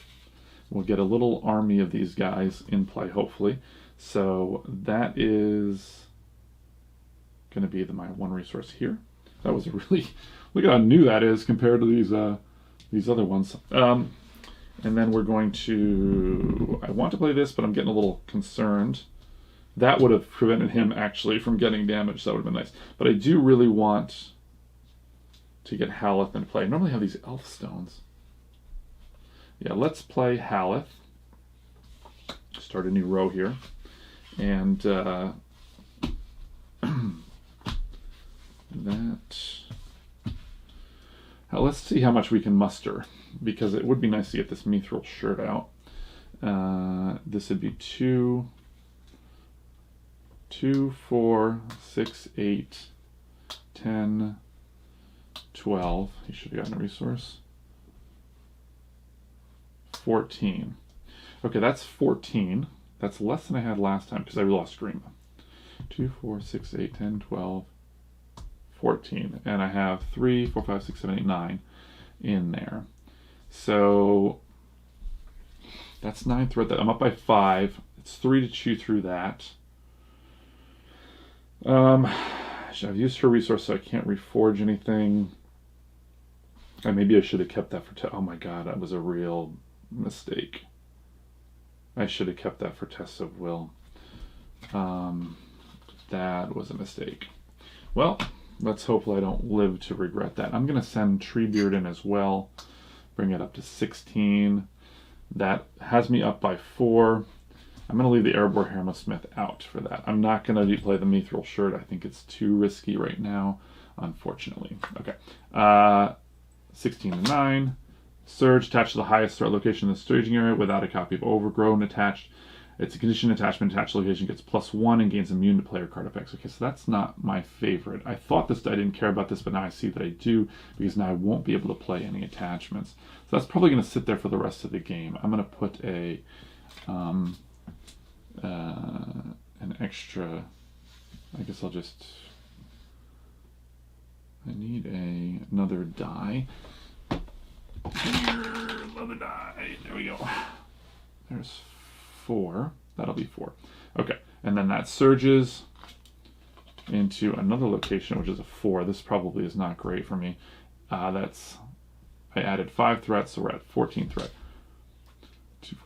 We'll get a little army of these guys in play, hopefully. So that is going to be my one resource here. That was a really, look at how new that is compared to these other ones. And then we're going to, I want to play this, but I'm getting a little concerned. That would have prevented him actually from getting damage, so that would have been nice. But I do really want to get Haleth in play. I normally have these elf stones. Yeah, let's play Haleth. Start a new row here. And let's see how much we can muster, because it would be nice to get this mithril shirt out. This would be 2, 4, 6, 8, 10, 12. He should have gotten a resource. 14. Okay, that's 14. That's less than I had last time because I lost green. 2, 4, 6, 8, 10, 12, 14. And I have 3, 4, 5, 6, 7, 8, 9 in there. So that's 9 thread. I'm up by 5. It's 3 to chew through that. I've used her resource, so I can't reforge anything. Maybe I should have kept that for... Oh my god, that was a real mistake. I should have kept that for Tests of Will. That was a mistake. Well, let's hope I don't live to regret that. I'm going to send Treebeard in as well. Bring it up to 16. That has me up by 4. I'm going to leave the Erebor Hermosmith out for that. I'm not going to play the Mithril Shirt. I think it's too risky right now, unfortunately. Okay. 16 to 9. Surge attached to the highest threat location in the staging area without a copy of Overgrown attached. It's a condition attachment. Attached location gets +1 and gains immune to player card effects. Okay, so that's not my favorite. I thought I didn't care about this, but now I see that I do, because now I won't be able to play any attachments. So that's probably going to sit there for the rest of the game. I'm going to put an extra. I guess I'll just. I need another die. Another die. There we go. There's 4. That'll be 4. Okay, and then that surges into another location, which is a 4. This probably is not great for me. I added 5 threats, so we're at 14 threat. 2,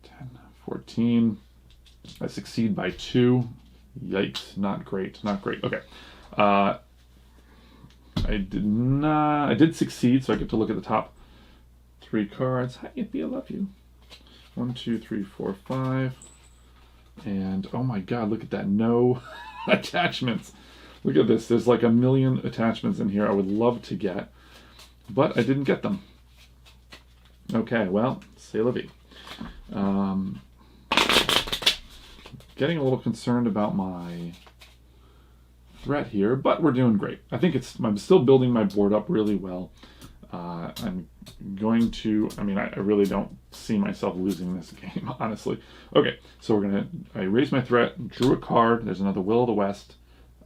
10, 14. I succeed by 2. Yikes! Not great. Not great. Okay. I did succeed, so I get to look at the top 3 cards. Hi, Yippee, I love you. 1, 2, 3, 4, 5. And, oh my god, look at that. No attachments. Look at this. There's like a million attachments in here I would love to get, but I didn't get them. Okay, well, c'est la vie. Getting a little concerned about my threat here, but we're doing great. I'm still building my board up really well. I'm going to, I really don't see myself losing this game, honestly. Okay, so I raised my threat, drew a card, there's another Will of the West,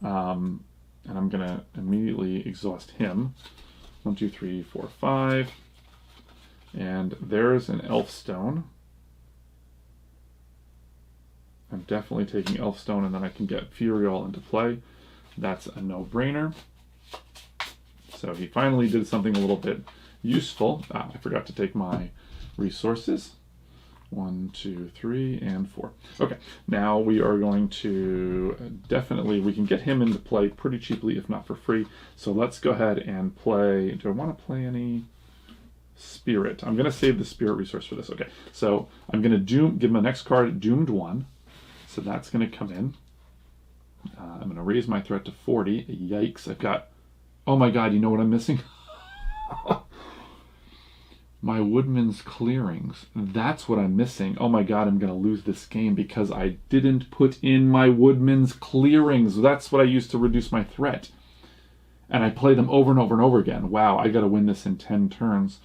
and I'm gonna immediately exhaust him. 1, 2, 3, 4, 5, and there's an Elfstone. I'm definitely taking Elfstone, and then I can get Furiol into play. That's a no-brainer. So he finally did something a little bit useful. I forgot to take my resources. 1, 2, 3, and 4. Okay, now we are going to definitely, we can get him into play pretty cheaply, if not for free. So let's go ahead and play. Do I want to play any spirit? I'm going to save the spirit resource for this. Okay, so I'm going to give him the next card, Doomed 1. So that's going to come in. I'm going to raise my threat to 40. Yikes, I've got, oh my god, you know what I'm missing? My Woodman's Clearings. That's what I'm missing. Oh my god, I'm going to lose this game because I didn't put in my Woodman's Clearings. That's what I used to reduce my threat. And I play them over and over and over again. Wow, I got to win this in 10 turns.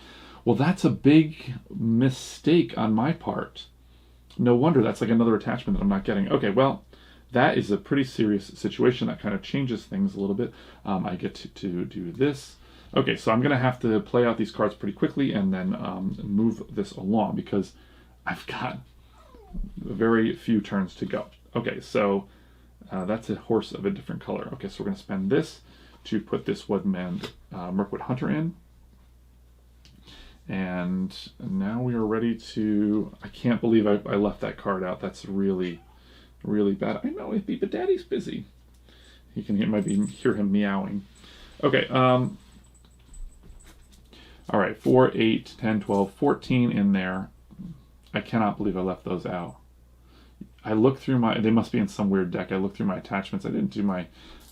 Well, that's a big mistake on my part. No wonder that's like another attachment that I'm not getting. Okay, well, that is a pretty serious situation. That kind of changes things a little bit. I get to do this. Okay, so I'm going to have to play out these cards pretty quickly and then move this along because I've got very few turns to go. Okay, so that's a horse of a different color. Okay, so we're going to spend this to put this Woodman Mirkwood Hunter in. And now we are ready to... I can't believe I left that card out. That's really, really bad. I know, but Daddy's busy. You can hear him meowing. Okay, all right, 4, 8, 10, 12, 14 in there. I cannot believe I left those out. I looked through they must be in some weird deck. I looked through my attachments. I didn't do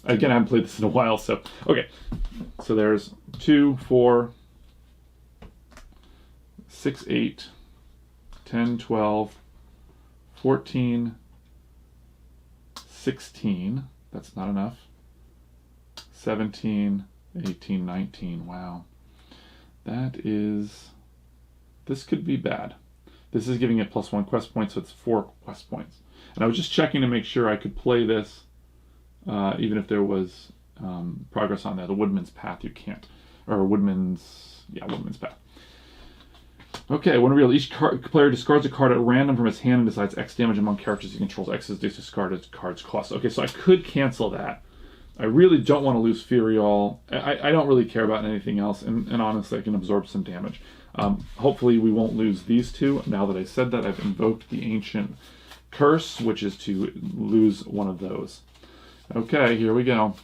again, I haven't played this in a while, so. Okay, so there's 2, 4, 6, 8, 10, 12, 14, 16. That's not enough. 17, 18, 19. Wow. This could be bad. This is giving it +1 quest point, so it's 4 quest points. And I was just checking to make sure I could play this, even if there was progress on there. The Woodman's Path, you can't. Or Woodman's Path. Okay, when revealed, each player discards a card at random from his hand and decides X damage among characters he controls. X is discarded card's cost. Okay, so I could cancel that. I really don't want to lose Furial. I don't really care about anything else, and honestly, I can absorb some damage. Hopefully, we won't lose these two. Now that I said that, I've invoked the Ancient Curse, which is to lose one of those. Okay, here we go.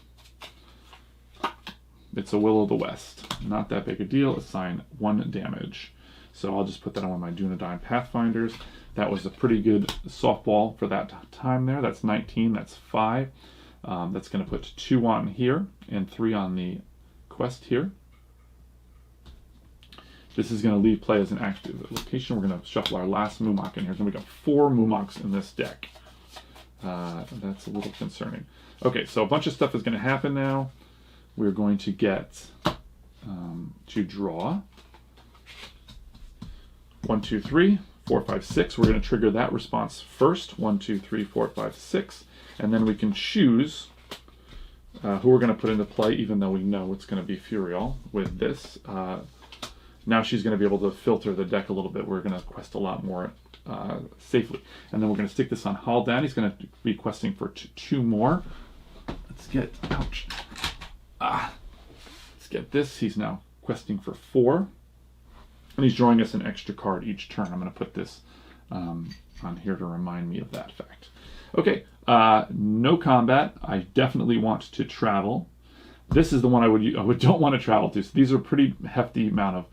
It's a Will o' the West. Not that big a deal. Assign 1 damage. So I'll just put that on one of my Dunedain Pathfinders. That was a pretty good softball for that time there. That's 19. That's 5. That's going to put 2 on here and 3 on the quest here. This is going to leave play as an active location. We're going to shuffle our last Mumak in here. So we got 4 Mumaks in this deck. That's a little concerning. Okay, so a bunch of stuff is going to happen now. We're going to get to draw 1, 2, 3, 4, 5, 6. We're going to trigger that response first. 1, 2, 3, 4, 5, 6. And then we can choose who we're going to put into play, even though we know it's going to be Furial with this. Now she's going to be able to filter the deck a little bit. We're going to quest a lot more safely. And then we're going to stick this on Haldan. He's going to be questing for 2 more. Let's get, ouch. Let's get this. He's now questing for 4. And he's drawing us an extra card each turn. I'm going to put this on here to remind me of that fact. Okay, no combat. I definitely want to travel. This is the one I don't want to travel to. So these are a pretty hefty amount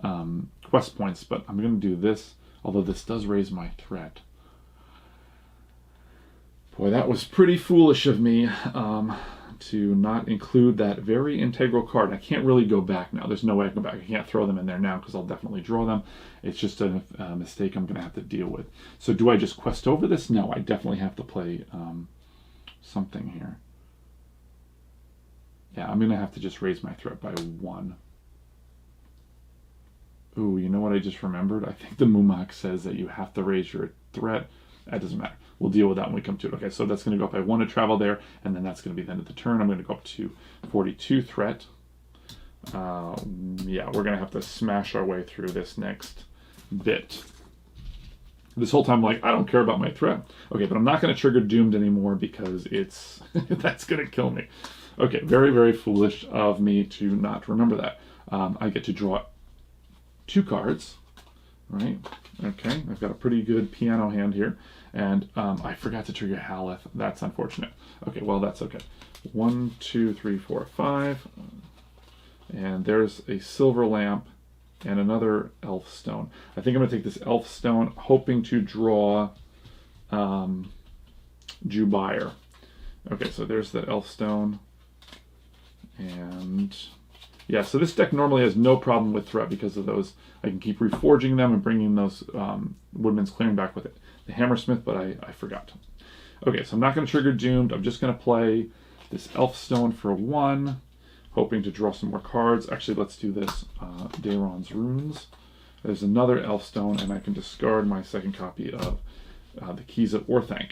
of quest points, but I'm going to do this, although this does raise my threat. Boy, that was pretty foolish of me to not include that very integral card. I can't really go back now. There's no way I can go back. I can't throw them in there now because I'll definitely draw them. It's just a mistake I'm going to have to deal with. So do I just quest over this? No, I definitely have to play something here. Yeah, I'm going to have to just raise my threat by 1. Ooh, you know what I just remembered? I think the Mumak says that you have to raise your threat. That doesn't matter. We'll deal with that when we come to it. Okay, so that's going to go up by 1 to travel there, and then that's going to be the end of the turn. I'm going to go up to 42 threat. Yeah, we're going to have to smash our way through this next bit. This whole time, like, I don't care about my threat. Okay, but I'm not going to trigger Doomed anymore because it's that's going to kill me. Okay, very, very foolish of me to not remember that. I get to draw 2 cards. right? Okay, I've got a pretty good piano hand here. And I forgot to trigger Haleth. That's unfortunate. Okay, well, that's okay. 1, 2, 3, 4, 5. And there's a silver lamp and another elf stone. I think I'm going to take this elf stone, hoping to draw Jubair. Okay, so there's the elf stone. And yeah, so this deck normally has no problem with threat because of those. I can keep reforging them and bringing those Woodmen's Clearing back with it. The Hammersmith, but I forgot. Okay, so I'm not going to trigger Doomed. I'm just going to play this elf stone for 1, hoping to draw some more cards. Actually, let's do this. Daeron's Runes. There's another elf stone, and I can discard my second copy of the Keys of Orthanc.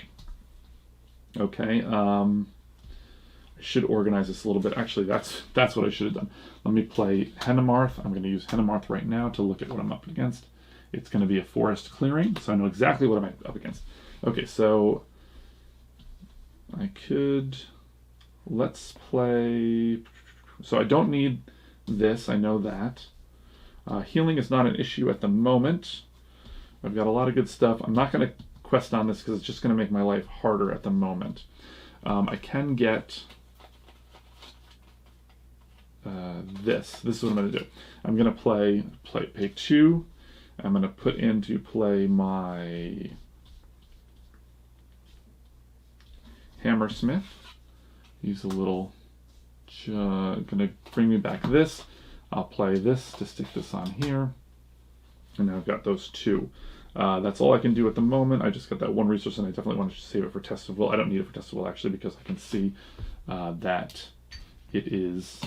Okay, I should organize this a little bit. Actually, that's what I should have done. Let me play Henemarth. I'm going to use Henemarth right now to look at what I'm up against. It's going to be a forest clearing, so I know exactly what I'm up against. Okay, so I could... Let's play... So I don't need this, I know that. Healing is not an issue at the moment. I've got a lot of good stuff. I'm not going to quest on this because it's just going to make my life harder at the moment. I can get this. This is what I'm going to do. I'm going to pay 2. I'm going to put into play my Hammersmith. Use a little, going to bring me back this. I'll play this to stick this on here. And now I've got those 2. That's all I can do at the moment. I just got that 1 resource, and I definitely want to save it for Test of Will. I don't need it for Test of Will, actually, because I can see that it is...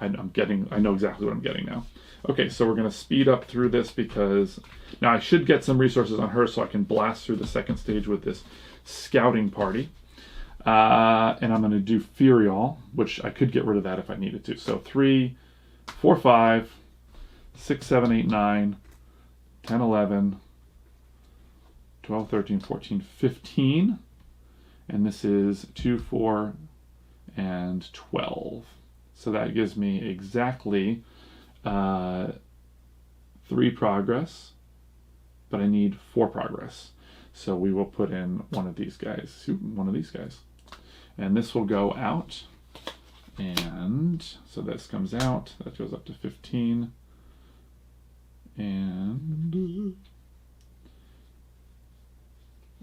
I know exactly what I'm getting now. Okay, so we're going to speed up through this because... Now, I should get some resources on her so I can blast through the second stage with this scouting party. And I'm going to do Furial, which I could get rid of that if I needed to. So 3, 4, 5, 6, 7, 8, 9, 10, 11, 12, 13, 14, 15. And this is 2, 4, and 12. So that gives me exactly 3 progress, but I need 4 progress. So we will put in one of these guys. And this will go out. And so this comes out. That goes up to 15. And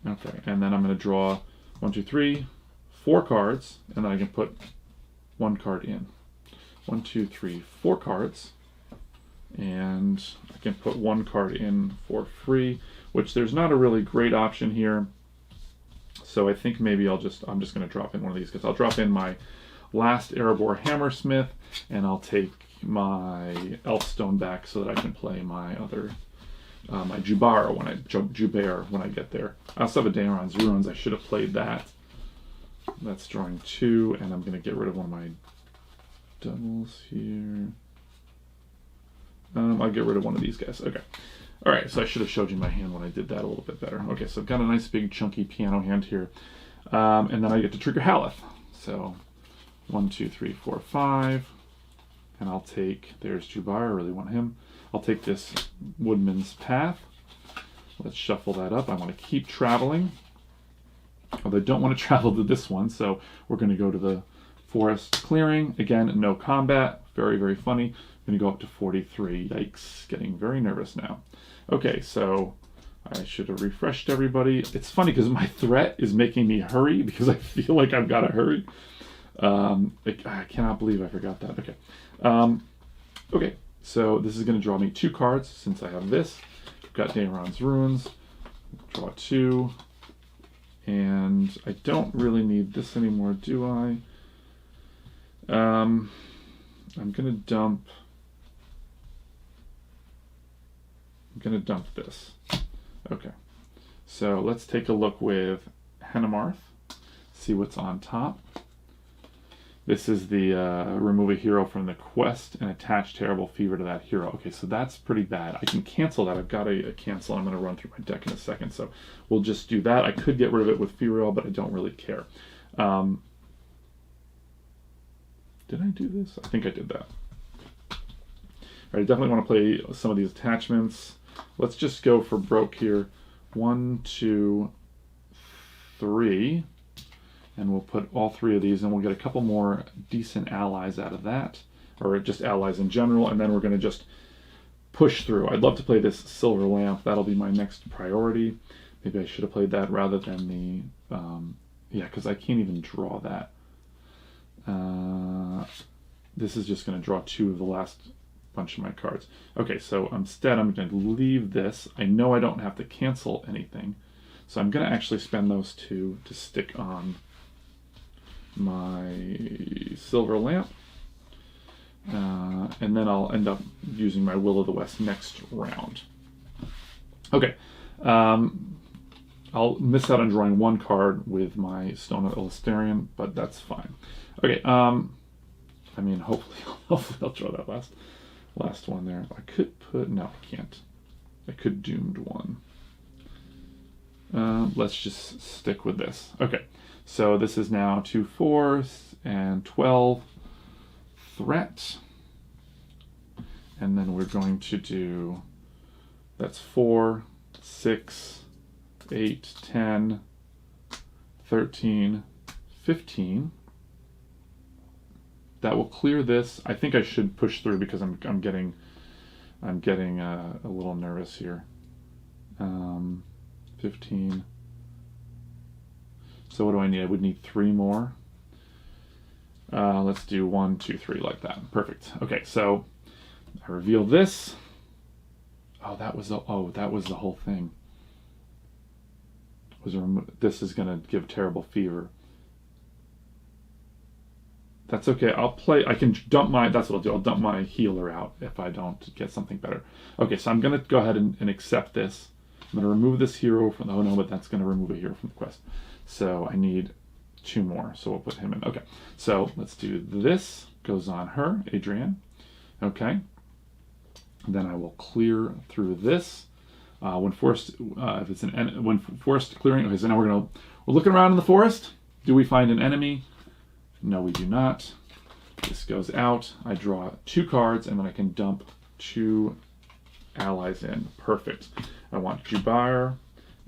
okay, and then I'm going to draw 1, 2, 3, 4 cards, and then I can put 1 card in. 1, 2, 3, 4 cards, and I can put 1 card in for free, which there's not a really great option here. So I think maybe I'm just going to drop in one of these, because I'll drop in my last Erebor Hammersmith, and I'll take my Elfstone back so that I can play my other my Jubair when I get there. I also have a Daeron's Ruins. I should have played that. That's drawing 2, and I'm going to get rid of one of my doubles here. I'll get rid of one of these guys. Okay. All right, so I should have showed you my hand when I did that a little bit better. Okay, so I've got a nice big chunky piano hand here. And then I get to trigger Haleth. So 1, 2, 3, 4, 5. And I'll take, there's Jubair, I really want him. I'll take this Woodman's Path. Let's shuffle that up. I want to keep traveling. Although I don't want to travel to this one, so we're going to go to the Forest Clearing. Again, no combat. Very, very funny. I'm going to go up to 43. Yikes. Getting very nervous now. Okay, so I should have refreshed everybody. It's funny because my threat is making me hurry because I feel like I've got to hurry. I cannot believe I forgot that. Okay. Okay, so this is going to draw me 2 cards since I have this. I've got Daeron's Ruins. Draw 2. And I don't really need this anymore, do I? I'm going to dump this. Okay. So let's take a look with Henemarth. See what's on top. This is the remove a hero from the quest and attach Terrible Fever to that hero. Okay, so that's pretty bad. I can cancel that. I've got a cancel. I'm going to run through my deck in a second, so we'll just do that. I could get rid of it with Furial, but I don't really care. Did I do this? I think I did that. I definitely want to play some of these attachments. Let's just go for broke here. 1, 2, 3. And we'll put all 3 of these, and we'll get a couple more decent allies out of that. Or just allies in general, and then we're going to just push through. I'd love to play this silver lamp. That'll be my next priority. Maybe I should have played that rather than the... yeah, because I can't even draw that. This is just going to draw 2 of the last bunch of my cards. Okay, so instead I'm going to leave this. I know I don't have to cancel anything, so I'm going to actually spend those 2 to stick on my silver lamp. And then I'll end up using my Will of the West next round. Okay. I'll miss out on drawing 1 card with my Stone of Illusterian, but that's fine. Okay. I mean, hopefully I'll draw that last one there. I could put... No, I can't. I could doomed 1. Let's just stick with this. Okay. So this is now 2 4s and 12 threat. And then we're going to do... That's 4, 6... 8, 10, 13, 15. That will clear this. I think I should push through because I'm getting a little nervous here. 15. So what do I need? I would need 3 more. Let's do 1, 2, 3 like that. Perfect. Okay, so I reveal this. Oh, that was the whole thing. This is going to give terrible fever. That's okay. I can dump that's what I'll do. I'll dump my healer out if I don't get something better. Okay, so I'm going to go ahead and accept this. I'm going to remove this hero from oh no, but that's going to remove a hero from the quest. So I need 2 more, so we'll put him in. Okay, so let's do this. Goes on her, Adrienne. Okay. Then I will clear through this. When forced, when forced clearing. Okay, so now we're looking around in the forest. Do we find an enemy? No, we do not. This goes out. I draw 2 cards, and then I can dump 2 allies in. Perfect. I want Jubair,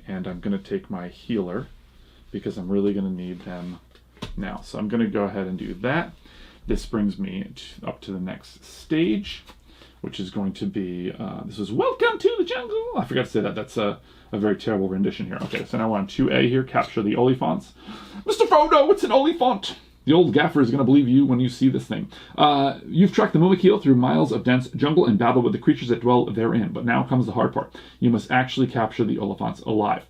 and I'm going to take my healer because I'm really going to need them now. So I'm going to go ahead and do that. This brings me up to the next stage, which is going to be, this is Welcome to the Jungle. I forgot to say that. That's a very terrible rendition here. Okay, so now we're on 2A here, capture the Oliphants. Mr. Frodo, it's an Oliphant. The old gaffer is going to believe you when you see this thing. You've trekked the Mumakil through miles of dense jungle and battled with the creatures that dwell therein. But now comes the hard part. You must actually capture the Oliphants alive.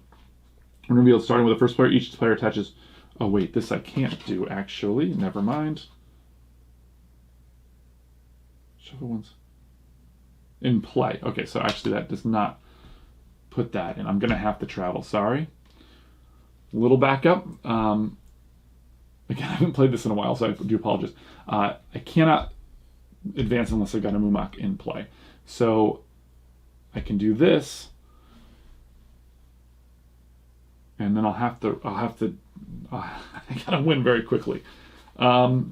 When revealed, starting with the first player, each player attaches... Oh wait, this I can't do actually. Never mind. Shuffle ones. In play. Okay, so actually that does not put that in. I'm going to have to travel. Sorry. Little backup. Again, I haven't played this in a while, so I do apologize. I cannot advance unless I've got a Mumak in play. So I can do this, and then I'll have to. I gotta win very quickly. Or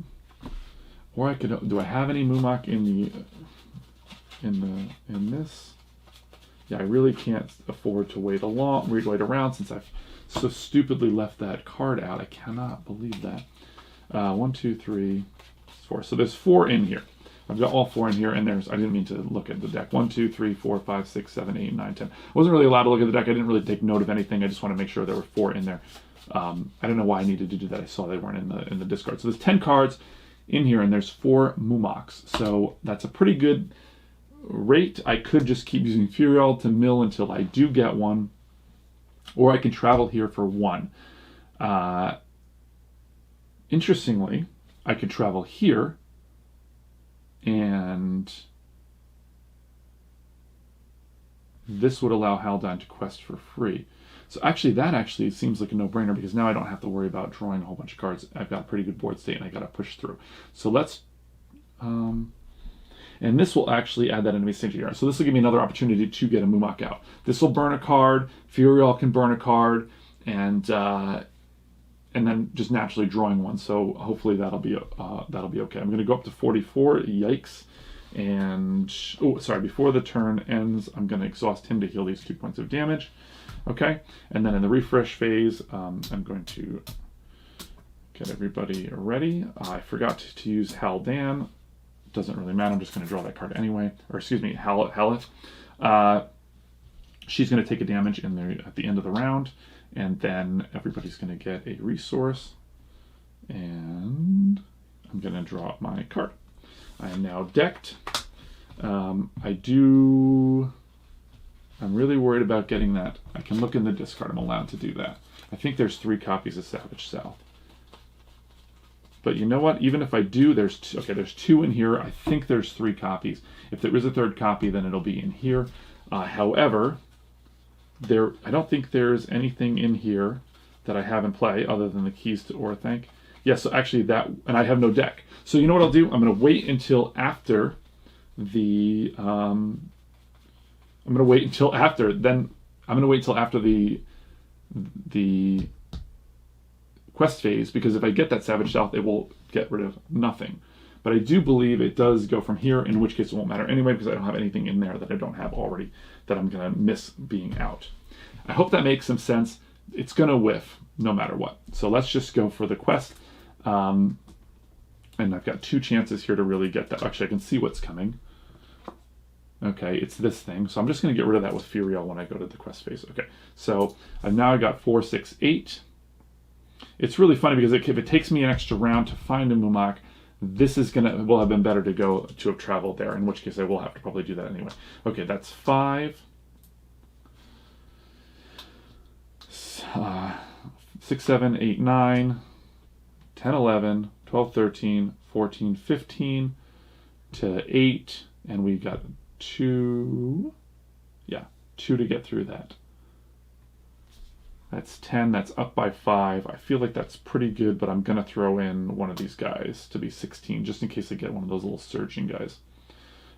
I could. Do I have any Mumak in this? Yeah, I really can't afford to wait around since I've so stupidly left that card out. I cannot believe that. 1, 2, 3, 4. So there's 4 in here. I've got all 4 in here, and I didn't mean to look at the deck. 1, 2, 3, 4, 5, 6, 7, 8, 9, 10. I wasn't really allowed to look at the deck. I didn't really take note of anything. I just want to make sure there were 4 in there. I don't know why I needed to do that. I saw they weren't in the discard. So there's 10 cards in here, and there's 4 Mumaks. So that's a pretty good rate. I could just keep using Furiel to mill until I do get one, or I can travel here for 1. Interestingly, I could travel here, and this would allow Haldane to quest for free. So actually, that actually seems like a no-brainer, because now I don't have to worry about drawing a whole bunch of cards. I've got a pretty good board state, and I got to push through. So let's... and this will actually add that enemy stage here. So this will give me another opportunity to get a Mumak out. This will burn a card. Furiel can burn a card, and then just naturally drawing one. So hopefully that'll be okay. I'm going to go up to 44. Yikes! And, oh, sorry, before the turn ends, I'm going to exhaust him to heal these 2 points of damage. Okay, and then in the refresh phase, I'm going to get everybody ready. I forgot to use Haldan. Doesn't really matter, I'm just going to draw that card anyway. Or excuse me, Hallet. She's going to take a damage in there at the end of the round, and then everybody's going to get a resource. And I'm going to draw my card. I am now decked. I'm really worried about getting that. I can look in the discard. I'm allowed to do that. I think there's 3 copies of Savage South. But you know what? Even if I do, there's 2 in here. I think there's 3 copies. If there is a 3rd copy, then it'll be in here. However, I don't think there's anything in here that I have in play other than the keys to Orthanc. Yes, so actually and I have no deck. So you know what I'll do? I'm going to wait until after the, I'm going to wait until after the quest phase, because if I get that Savage South, it will get rid of nothing. But I do believe it does go from here, in which case it won't matter anyway, because I don't have anything in there that I don't have already that I'm going to miss being out. I hope that makes some sense. It's going to whiff no matter what. So let's just go for the quest. And I've got 2 chances here to really get that. Actually, I can see what's coming. Okay, it's this thing. So I'm just going to get rid of that with Furiel when I go to the quest phase. Okay, so I've now got 4, 6, 8. It's really funny because if it takes me an extra round to find a Mumak, this is will have been better to have traveled there, in which case I will have to probably do that anyway. Okay, that's 5. 6, 7, 8, 9, 10, 11, 12, 13, 14, 15 to 8, and we've got 2 to get through that. That's 10, that's up by 5. I feel like that's pretty good, but I'm going to throw in one of these guys to be 16, just in case I get one of those little surging guys.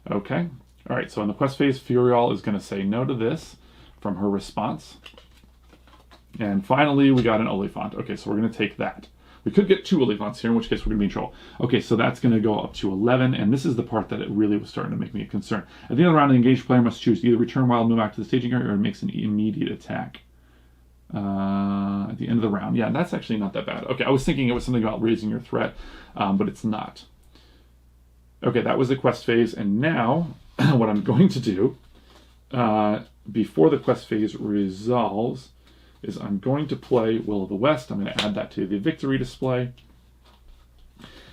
Okay, all right, so in the quest phase, Furiel is going to say no to this from her response. And finally, we got an Oliphant. Okay, so we're going to take that. We could get 2 Oliphants here, in which case we're going to be in trouble. Okay, so that's going to go up to 11, and this is the part that it really was starting to make me a concern. At the end of the round, the engaged player must choose to either return Wild Mumak to the staging area or it makes an immediate attack. At the end of the round. Yeah, that's actually not that bad. Okay, I was thinking it was something about raising your threat, but it's not. Okay, that was the quest phase, and now what I'm going to do before the quest phase resolves is I'm going to play Will of the West. I'm going to add that to the victory display,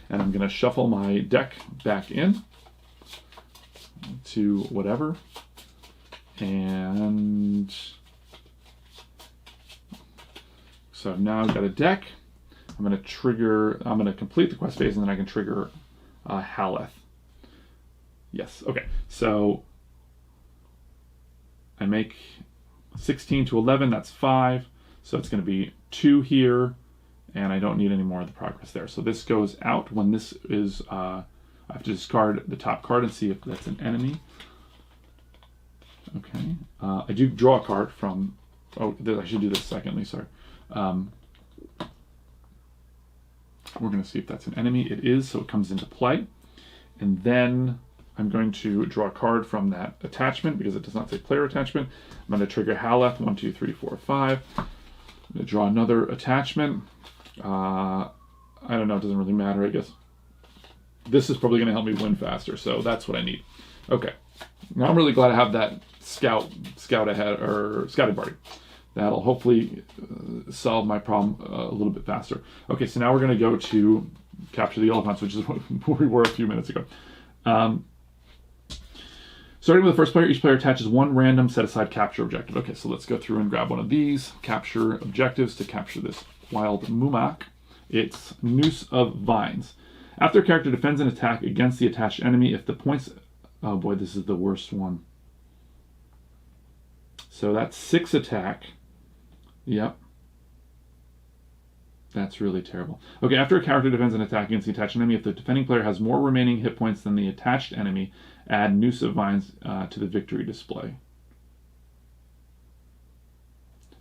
and I'm going to shuffle my deck back in to whatever, and so now I've got a deck. I'm going to complete the quest phase, and then I can trigger Haleth. Yes, okay. So I make 16 to 11, that's 5. So it's going to be 2 here, and I don't need any more of the progress there. So this goes out when this is, I have to discard the top card and see if that's an enemy. Okay. I do draw a card from, I should do this secondly, sorry. We're going to see if that's an enemy. It is, so it comes into play. And then I'm going to draw a card from that attachment because it does not say player attachment. I'm going to trigger Haleth, 1, 2, 3, 4, 5. I'm going to draw another attachment. I don't know, it doesn't really matter, I guess. This is probably going to help me win faster, so that's what I need. Okay. Now I'm really glad I have that scout ahead, or scouting party. That'll hopefully solve my problem a little bit faster. Okay, so now we're going to go to capture the elephants, which is where we were a few minutes ago. Starting with the first player, each player attaches 1 random set-aside capture objective. Okay, so let's go through and grab one of these capture objectives to capture this wild Mumak. It's Noose of Vines. After a character defends an attack against the attached enemy, if the points... Oh boy, this is the worst one. So that's 6 attack. Yep. That's really terrible. Okay, after a character defends an attack against the attached enemy, if the defending player has more remaining hit points than the attached enemy, add Noose of Vines to the victory display.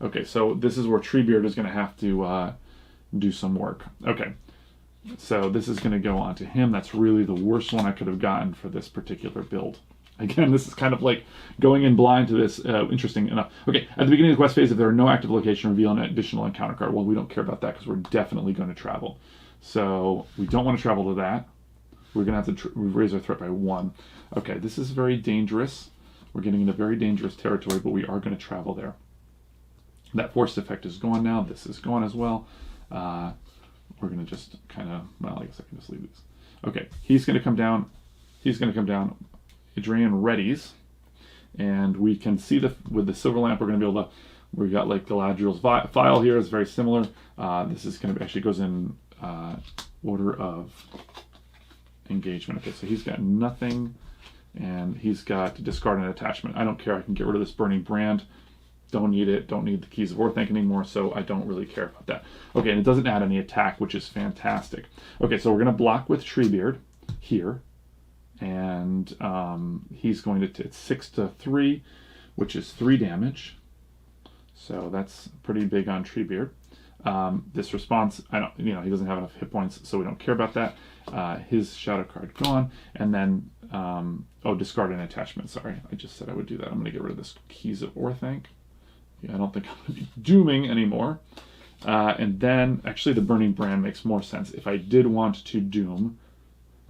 Okay, so this is where Treebeard is going to have to do some work. Okay, So this is going to go onto him. That's really the worst one I could have gotten for this particular build. Again, this is kind of like going in blind to this. Interesting enough. Okay, at the beginning of the quest phase, if there are no active location, reveal an additional encounter card. Well, we don't care about that because we're definitely going to travel. So we don't want to travel to that. We're going to have to raise our threat by 1. Okay, this is very dangerous. We're getting into very dangerous territory, but we are going to travel there. That forced effect is gone now. This is gone as well. We're going to just kind of, well, I guess I can just leave these. Okay, he's going to come down. He's going to come down. Adrian readies. And we can see with the silver lamp, we're going to be able to, we've got like Galadriel's file here. It's very similar. This is going to actually goes in order of engagement. Okay, so he's got nothing. And he's got to discard an attachment. I don't care. I can get rid of this burning brand. Don't need it. Don't need the keys of Orthanc anymore, so I don't really care about that. Okay, and it doesn't add any attack, which is fantastic. Okay, so we're going to block with Treebeard here. And he's going to, it's 6-3, which is 3 damage. So that's pretty big on Treebeard. This response, he doesn't have enough hit points, so we don't care about that. His shadow card gone, and then, discard an attachment. Sorry, I just said I would do that. I'm going to get rid of this Keys of Orthanc. Yeah, I don't think I'm going to be dooming anymore. And then, actually, the Burning Brand makes more sense. If I did want to doom,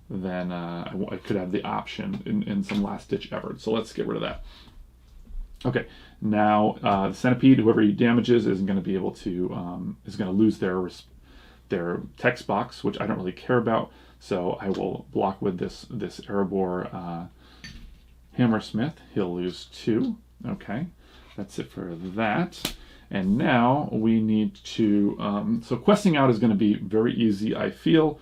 then I could have the option in some last-ditch effort. So let's get rid of that. Okay, now the Centipede, whoever he damages, isn't going to be able to, is going to lose their text box, which I don't really care about. So I will block with this Erebor Hammersmith. He'll lose 2. Okay, that's it for that. And now we need to, so questing out is going to be very easy, I feel.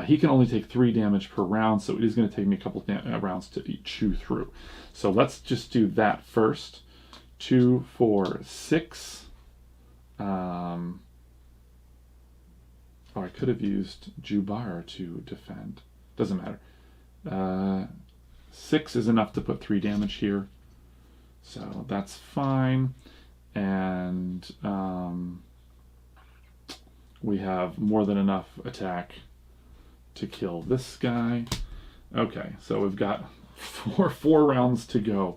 He can only take 3 damage per round, so it is going to take me a couple rounds to chew through. So let's just do that first. 2, 4, 6. I could have used Jubar to defend. Doesn't matter. 6 is enough to put 3 damage here. So that's fine. And we have more than enough attack to kill this guy. Okay, so we've got four rounds to go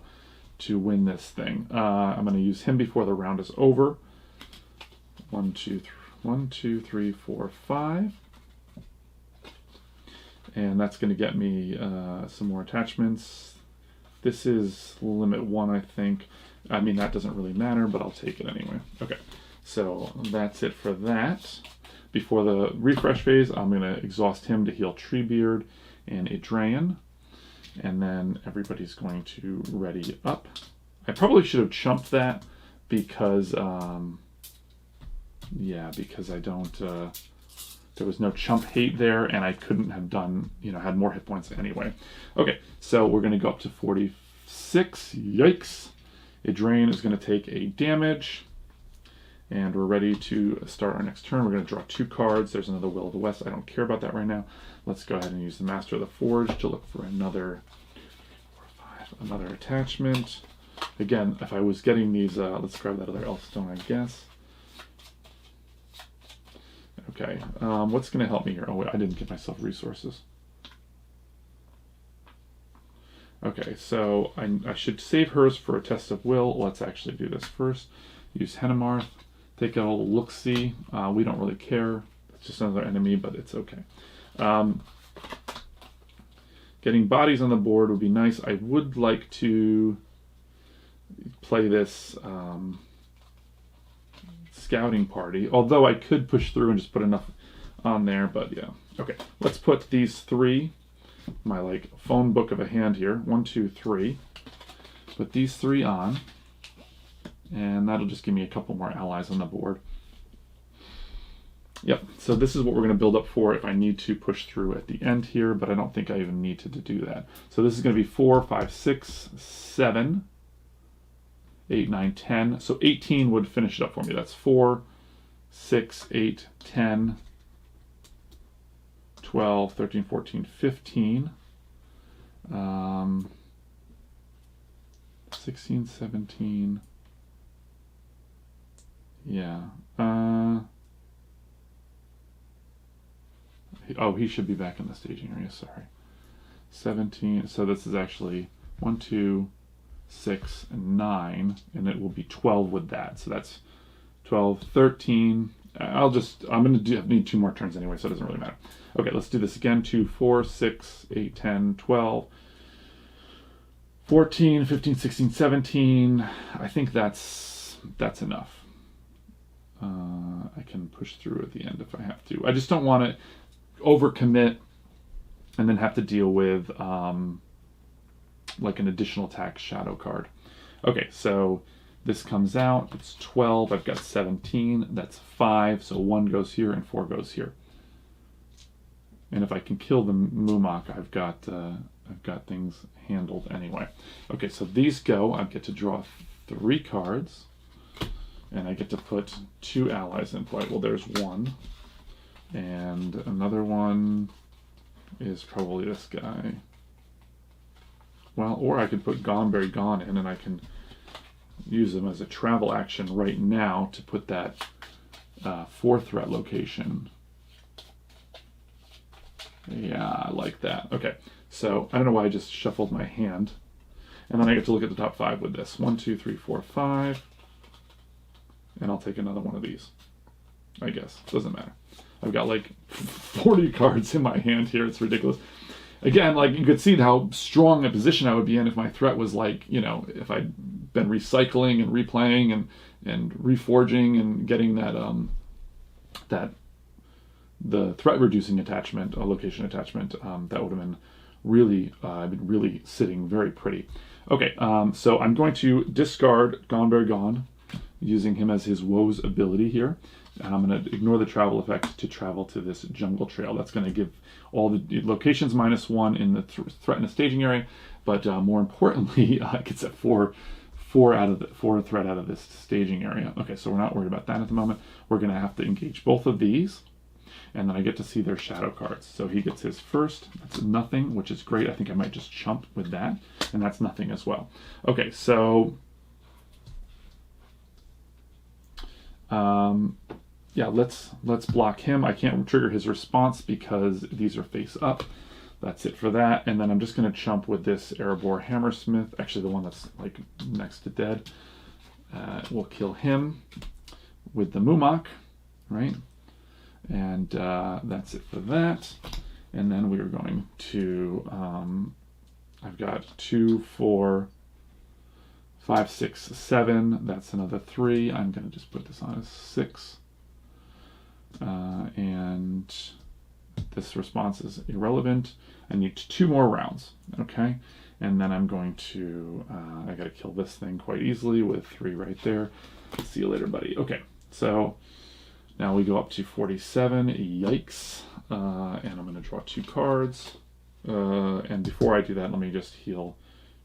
to win this thing. I'm going to use him before the round is over. 1, 2, 3, 4, 5. And that's going to get me some more attachments. This is limit 1, I think. I mean, that doesn't really matter, but I'll take it anyway. Okay, so that's it for that. Before the refresh phase, I'm going to exhaust him to heal Treebeard and Idrayan. And then everybody's going to ready up. I probably should have chumped that because, because I don't, there was no chump hate there, and I couldn't have done, had more hit points anyway. Okay, so we're going to go up to 46. Yikes. Idrayan is going to take a damage. And we're ready to start our next turn. We're going to draw 2 cards. There's another Will of the West. I don't care about that right now. Let's go ahead and use the Master of the Forge to look for another attachment. Again, if I was getting these, let's grab that other Elfstone, I guess. Okay, what's going to help me here? Oh, wait, I didn't give myself resources. Okay, so I should save hers for a test of will. Let's actually do this first. Use Henemarth. Take a little look-see. We don't really care. It's just another enemy, but it's okay. Getting bodies on the board would be nice. I would like to play this scouting party, although I could push through and just put enough on there, but yeah. Okay, let's put these 3, my phone book of a hand here. 1, 2, 3. Put these 3 on. And that'll just give me a couple more allies on the board. Yep, so this is what we're going to build up for if I need to push through at the end here, but I don't think I even need to do that. So this is going to be 4, 5, 6, 7, 8, 9, 10. So 18 would finish it up for me. That's 4, 6, 8, 10, 12, 13, 14, 15, 16, 17... Yeah. Oh, he should be back in the staging area, sorry. 17, so this is actually 1, 2, 6, and 9, and it will be 12 with that. So that's 12, 13. I'm going to need 2 more turns anyway, so it doesn't really matter. Okay, let's do this again. 2, 4, 6, 8, 10, 12, 14, 15, 16, 17. I think that's enough. I can push through at the end if I have to. I just don't want to overcommit and then have to deal with like an additional attack shadow card. Okay, so this comes out. It's 12. I've got 17. That's 5. So 1 goes here and 4 goes here. And if I can kill the Mumak, I've got things handled anyway. Okay, so these go. I get to draw 3 cards, and I get to put 2 allies in play. Well, there's 1, and another one is probably this guy. Well, or I could put Gonberry Gone in, and I can use them as a travel action right now to put that 4 threat location. Yeah, I like that. Okay, so I don't know why I just shuffled my hand. And then I get to look at the top 5 with this. 1, 2, 3, 4, 5. And I'll take another one of these, I guess. Doesn't matter. I've got like 40 cards in my hand here. It's ridiculous. Again, like you could see how strong a position I would be in if my threat was like, you know, if I'd been recycling and replaying and reforging and getting that the threat reducing attachment, location attachment, that would have been really, I've been really sitting very pretty. Okay, so I'm going to discard Gonberry Gone, using him as his Woe's ability here. And I'm going to ignore the travel effect to travel to this jungle trail. That's going to give all the locations -1 in the threat in the staging area, but more importantly, it gets a 4 threat out of this staging area. Okay, so we're not worried about that at the moment. We're going to have to engage both of these, and then I get to see their shadow cards. So he gets his first. That's nothing, which is great. I think I might just chump with that, and that's nothing as well. Okay, so yeah, let's block him. I can't trigger his response because these are face up. That's it for that. And then I'm just going to chump with this Erebor Hammersmith, actually the one that's like next to dead. We'll kill him with the Mumak, right? And that's it for that. And then we are going to, I've got 2, 4, 5, 6, 7. That's another 3. I'm going to just put this on as 6. And this response is irrelevant. I need 2 more rounds, okay? And then I'm going to, I got to kill this thing quite easily with 3 right there. See you later, buddy. Okay, so now we go up to 47. Yikes. And I'm going to draw 2 cards. And before I do that, let me just heal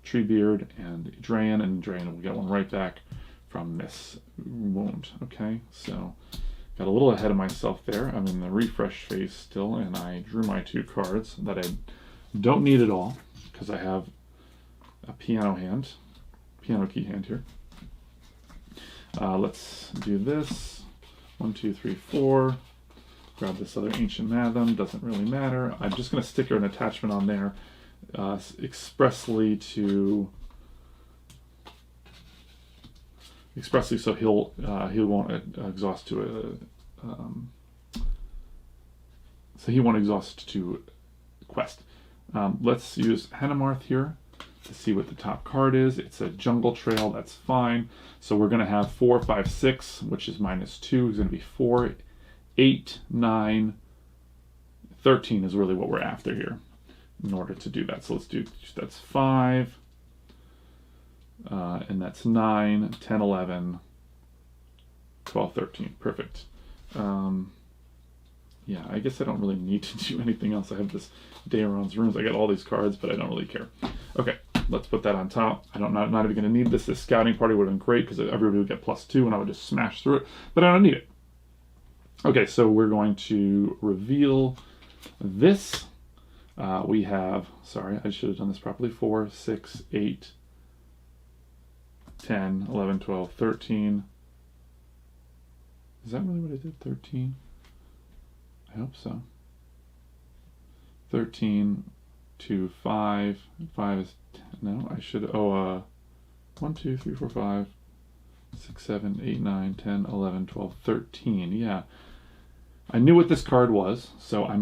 Treebeard and Drain will get 1 right back from this wound. Okay, so got a little ahead of myself there. I'm in the refresh phase still, and I drew my 2 cards that I don't need at all because I have a piano key hand here. Let's do this. 1, 2, 3, 4. Grab this other Ancient Matham. Doesn't really matter. I'm just going to stick an attachment on there expressly so he won't exhaust to quest. Let's use Hanemarth here to see what the top card is. It's a jungle trail. That's fine. So we're going to have 4, 5, 6, which is -2. It's going to be 4, 8, 9, 13 is really what we're after here in order to do that. So let's do, that's 5, and that's 9, 10, 11, 12, 13. Perfect. Yeah, I guess I don't really need to do anything else. I have this Daeron's Runes. I got all these cards, but I don't really care. Okay, let's put that on top. Not even going to need this. This scouting party would have been great because everybody would get +2 and I would just smash through it, but I don't need it. Okay, so we're going to reveal this. We have, sorry, I should have done this properly, 4, 6, 8, 10, 11, 12, 13. Is that really what I did? 13? I hope so. 13 to 5. 5 is 10. No, I should, 1, 2, 3, 4, 5, 6, 7, 8, 9, 10, 11, 12, 13. Yeah. I knew what this card was, so I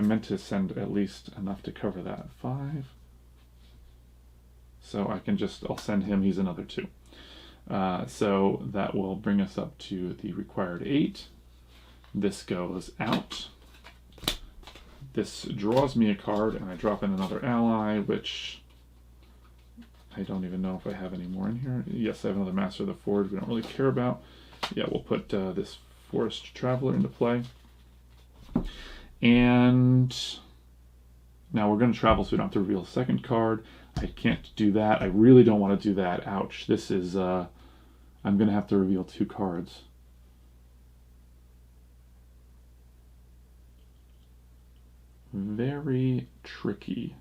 meant to send at least enough to cover that. 5. So I'll send him, he's another 2. So that will bring us up to the required 8. This goes out. This draws me a card, and I drop in another ally, which I don't even know if I have any more in here. Yes, I have another Master of the Forge we don't really care about. Yeah, we'll put this Forest Traveler into play. And now we're going to travel, so we don't have to reveal a second card. I can't do that. I really don't want to do that. Ouch. This is, I'm going to have to reveal 2 cards. Very tricky.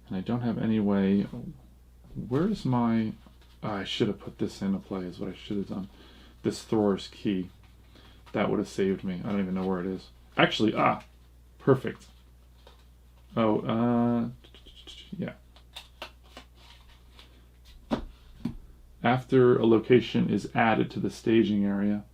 And I don't have any way. Where's my... I should have put this into play is what I should have done. This Thor's Key. That would have saved me. I don't even know where it is. Actually, perfect. Oh, yeah. After a location is added to the staging area,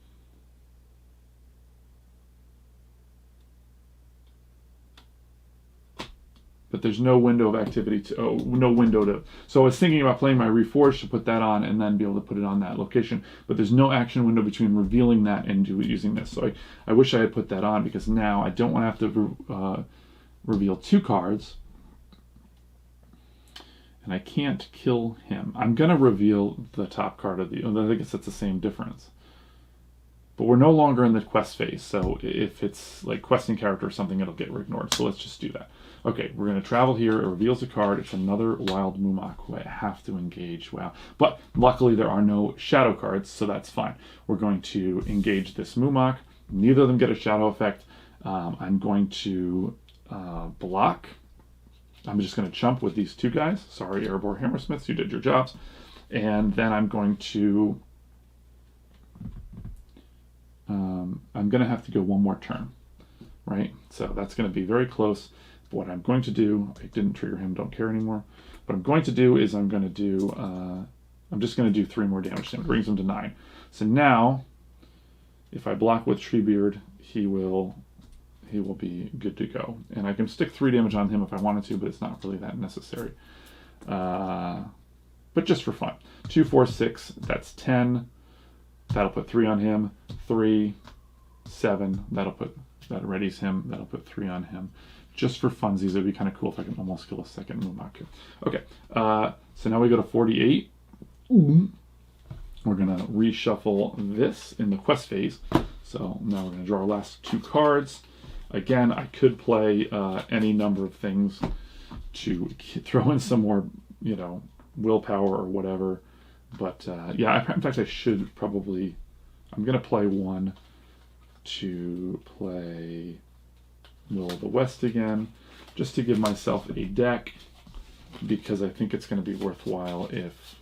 but there's no window of activity no window to, so I was thinking about playing my Reforged to put that on and then be able to put it on that location, but there's no action window between revealing that and using this. So I wish I had put that on, because now I don't want to have to reveal 2 cards, and I can't kill him. I'm going to reveal the top card of I guess that's the same difference. But we're no longer in the quest phase, so if it's like questing character or something, it'll get ignored. So let's just do that. Okay, we're going to travel here. It reveals a card. It's another wild Mumak who I have to engage. Wow. But luckily there are no shadow cards, so that's fine. We're going to engage this Mumak. Neither of them get a shadow effect. I'm going to block. I'm just going to chump with these 2 guys. Sorry, Erebor Hammersmiths, you did your jobs. And then I'm going to... I'm going to have to go 1 more turn, right? So that's going to be very close. What I'm going to do, I didn't trigger him, don't care anymore. What I'm going to do is I'm just going to do 3 more damage to him. It brings him to 9. So now, if I block with Treebeard, he will be good to go. And I can stick 3 damage on him if I wanted to, but it's not really that necessary. But just for fun. 2, 4, 6, that's 10. That'll put 3 on him. 3, 7, that readies him. That'll put 3 on him. Just for funsies, it'd be kind of cool if I can almost kill a second Mumakil. Okay, so now we go to 48. We're going to reshuffle this in the quest phase. So now we're going to draw our last 2 cards. Again, I could play any number of things to throw in some more, willpower or whatever. But yeah, in fact, I should probably... I'm going to play 1 to play Will of the West again, just to give myself a deck, because I think it's going to be worthwhile if...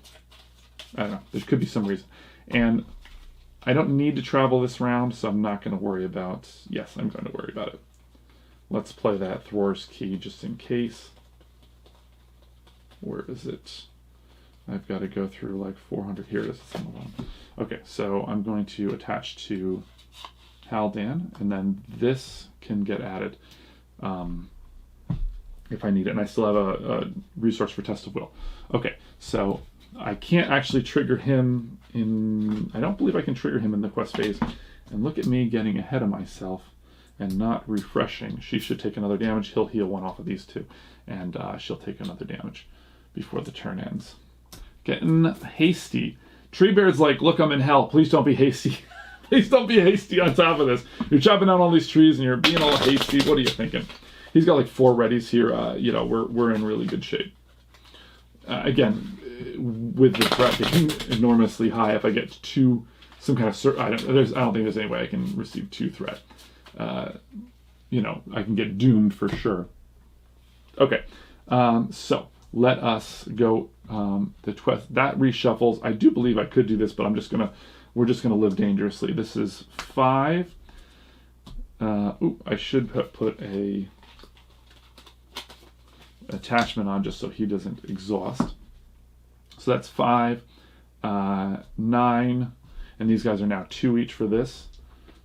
I don't know, there could be some reason. And I don't need to travel this round, so I'm not going to worry about... Yes, I'm going to worry about it. Let's play that Thor's Key just in case. Where is it? I've got to go through like 400. Here it is. Some of them. Okay, so I'm going to attach to Haldan, and then this can get added if I need it. And I still have a resource for Test of Will. Okay, so I can't actually trigger him in... I don't believe I can trigger him in the quest phase. And look at me getting ahead of myself and not refreshing. She should take another damage. He'll heal 1 off of these 2. And she'll take another damage before the turn ends. Getting hasty. Treebeard's like, look, I'm in hell. Please don't be hasty. Please don't be hasty on top of this. You're chopping down all these trees and you're being all hasty. What are you thinking? He's got like 4 readies here. We're in really good shape. Again, with the threat being enormously high, if I get 2, some kind of... I don't think there's any way I can receive 2 threat. I can get doomed for sure. Okay, so let us go. That reshuffles. I do believe I could do this, but we're just gonna live dangerously. This is 5. I should put a attachment on just so he doesn't exhaust. So that's 5, 9, and these guys are now 2 each for this.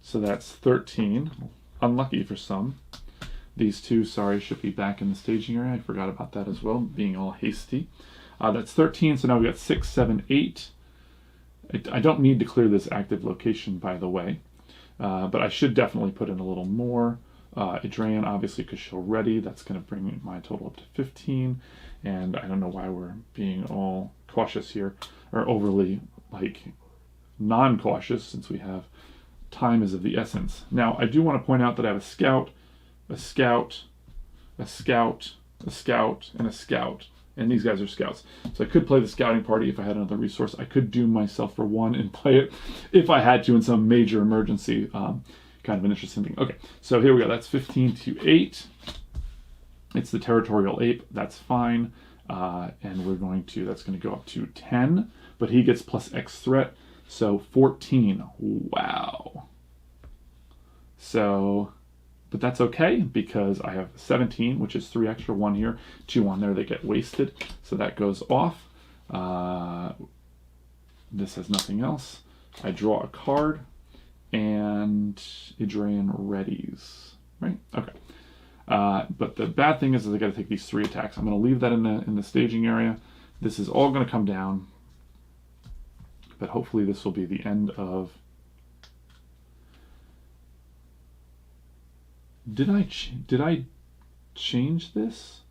So that's 13. Unlucky for some. These two, sorry, should be back in the staging area. I forgot about that as well, being all hasty. That's 13, so now we got 6, 7, 8. I don't need to clear this active location, by the way, but I should definitely put in a little more. Adrian, obviously, because she'll ready. That's going to bring my total up to 15, and I don't know why we're being all cautious here, or overly, like, non-cautious, since we have time is of the essence. Now, I do want to point out that I have a scout, a scout, a scout, a scout, and a scout. And these guys are scouts. So I could play the scouting party if I had another resource. I could doom myself for 1 and play it if I had to in some major emergency. Kind of an interesting thing. Okay, so here we go. That's 15 to 8. It's the territorial ape. That's fine. And we're going to, that's going to go up to 10. But he gets plus X threat. So 14. Wow. So, but that's okay because I have 17, which is 3 extra, 1 here, 2 on there. They get wasted. So that goes off. This has nothing else. I draw a card and Adrian readies, right? Okay. But the bad thing is I got to take these 3 attacks. I'm going to leave that in the staging area. This is all going to come down. But hopefully this will be the end of... Did I change this?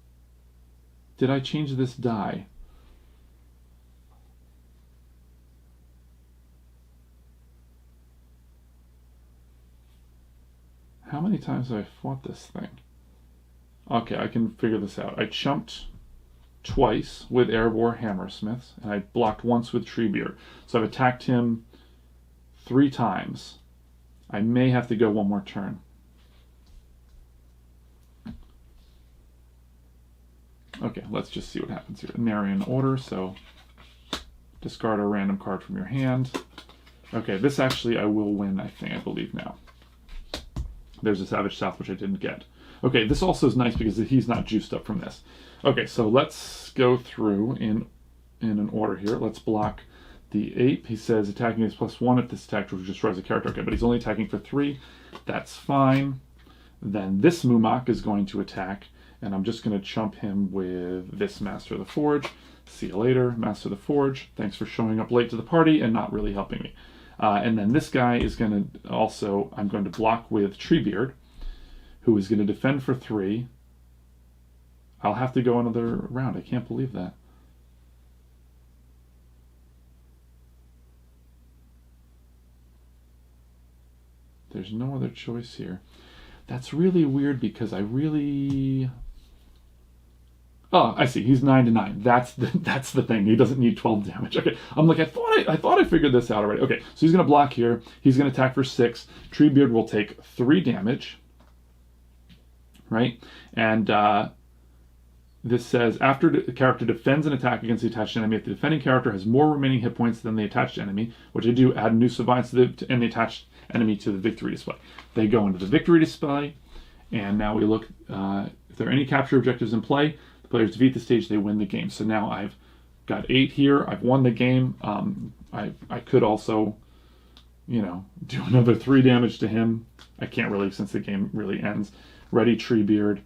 Did I change this die? How many times have I fought this thing? Okay, I can figure this out. I chumped twice with Erebor Hammersmiths, and I blocked once with Treebeard. So I've attacked him 3 times. I may have to go 1 more turn. Okay, let's just see what happens here. Narian order, so discard a random card from your hand. Okay, this actually I will win, I believe now. There's a Savage South, which I didn't get. Okay, this also is nice because he's not juiced up from this. Okay, so let's go through in an order here. Let's block the ape. He says attacking is +1 if this attack destroys a character. Okay, but he's only attacking for 3. That's fine. Then this Mumak is going to attack, and I'm just going to chump him with this Master of the Forge. See you later, Master of the Forge. Thanks for showing up late to the party and not really helping me. And then this guy is going to also, I'm going to block with Treebeard, who is going to defend for 3. I'll have to go another round. I can't believe that. There's no other choice here. That's really weird because I really... Oh, I see. He's 9 to 9. That's the thing. He doesn't need 12 damage. Okay. I'm like, I thought I figured this out already. Okay, so he's going to block here. He's going to attack for 6. Treebeard will take 3 damage. Right? And this says, after the character defends an attack against the attached enemy, if the defending character has more remaining hit points than the attached enemy, which I do, add new survivance and the attached enemy to the victory display. They go into the victory display, and now we look, if there are any capture objectives in play, the players defeat the stage, they win the game. So now I've got 8 here, I've won the game. I could also, you know, do another 3 damage to him. I can't really, since the game really ends. Ready Treebeard,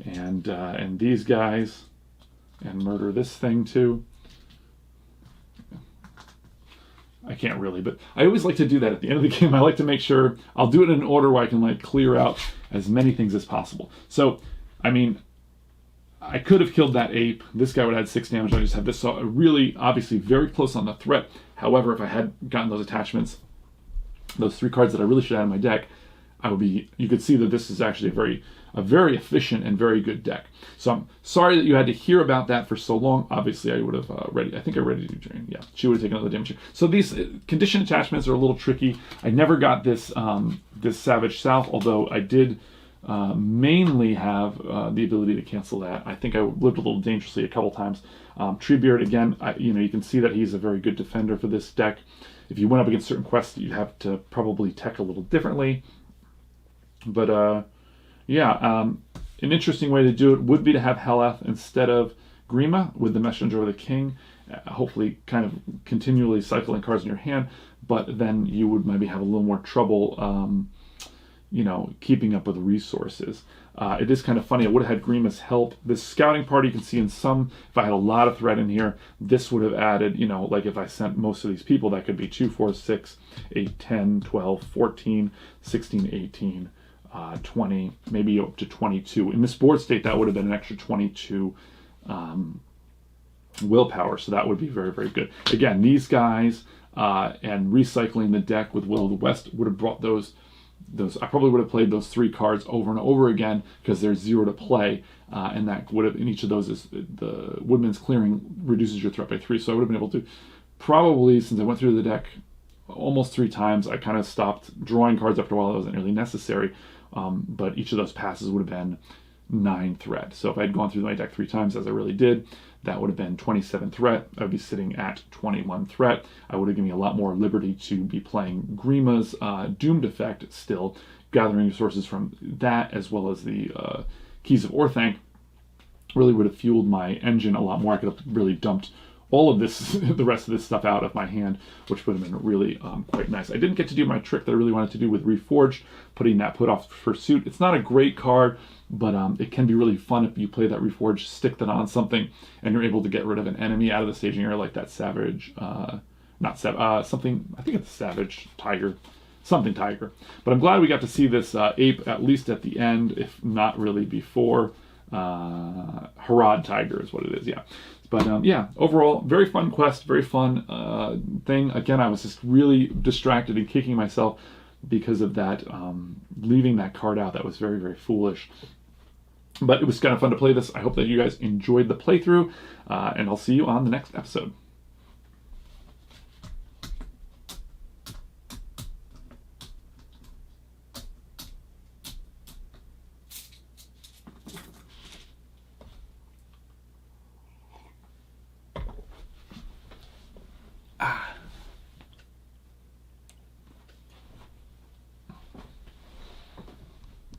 and these guys, and murder this thing too. I can't really, but I always like to do that at the end of the game. I like to make sure I'll do it in an order where I can like clear out as many things as possible. So, I mean, I could have killed that ape. This guy would have had 6 damage. I just have this really, obviously, very close on the threat. However, if I had gotten those attachments, those 3 cards that I really should have in my deck, I would be. You could see that this is actually a very efficient and very good deck. So I'm sorry that you had to hear about that for so long. Obviously, I would have I think I ready to drain. Yeah, she would have taken another damage here. So these condition attachments are a little tricky. I never got this this Savage South, although I did mainly have the ability to cancel that. I think I lived a little dangerously a couple times. Treebeard, again, you can see that he's a very good defender for this deck. If you went up against certain quests, you'd have to probably tech a little differently. But yeah, An interesting way to do it would be to have Heleth instead of Grima with the Messenger or the King, hopefully kind of continually cycling cards in your hand, but then you would maybe have a little more trouble, keeping up with resources. It is kind of funny. I would have had Grima's help. This scouting party, you can see in some, if I had a lot of threat in here, this would have added, like if I sent most of these people, that could be 2, 4, 6, 8, 10, 12, 14, 16, 18, 20, maybe up to 22. In this board state, that would have been an extra 22 willpower, so that would be very, very good. Again, these guys and recycling the deck with Will of the West would have brought those. I probably would have played those 3 cards over and over again because there's 0 to play, and that would have, in each of those, is the Woodman's Clearing reduces your threat by 3. So I would have been able to probably, since I went through the deck almost 3 times, I kind of stopped drawing cards after a while. That wasn't really necessary, but each of those passes would have been 9 threat. So if I had gone through my deck 3 times, as I really did, that would have been 27 threat. I would be sitting at 21 threat. I would have given me a lot more liberty to be playing Grima's Doomed effect still, gathering resources from that, as well as the Keys of Orthanc. Really would have fueled my engine a lot more. I could have really dumped all of this, the rest of this stuff out of my hand, which would have been really quite nice. I didn't get to do my trick that I really wanted to do with Reforged, putting that Put Off Pursuit. It's not a great card, but it can be really fun if you play that Reforged, stick that on something, and you're able to get rid of an enemy out of the staging area, like that Savage, something, I think it's Savage Tiger, something Tiger. But I'm glad we got to see this ape, at least at the end, if not really before. Harad Tiger is what it is, yeah. But overall, very fun quest, very fun thing. Again, I was just really distracted and kicking myself because of that, leaving that card out. That was very, very foolish. But it was kind of fun to play this. I hope that you guys enjoyed the playthrough, and I'll see you on the next episode.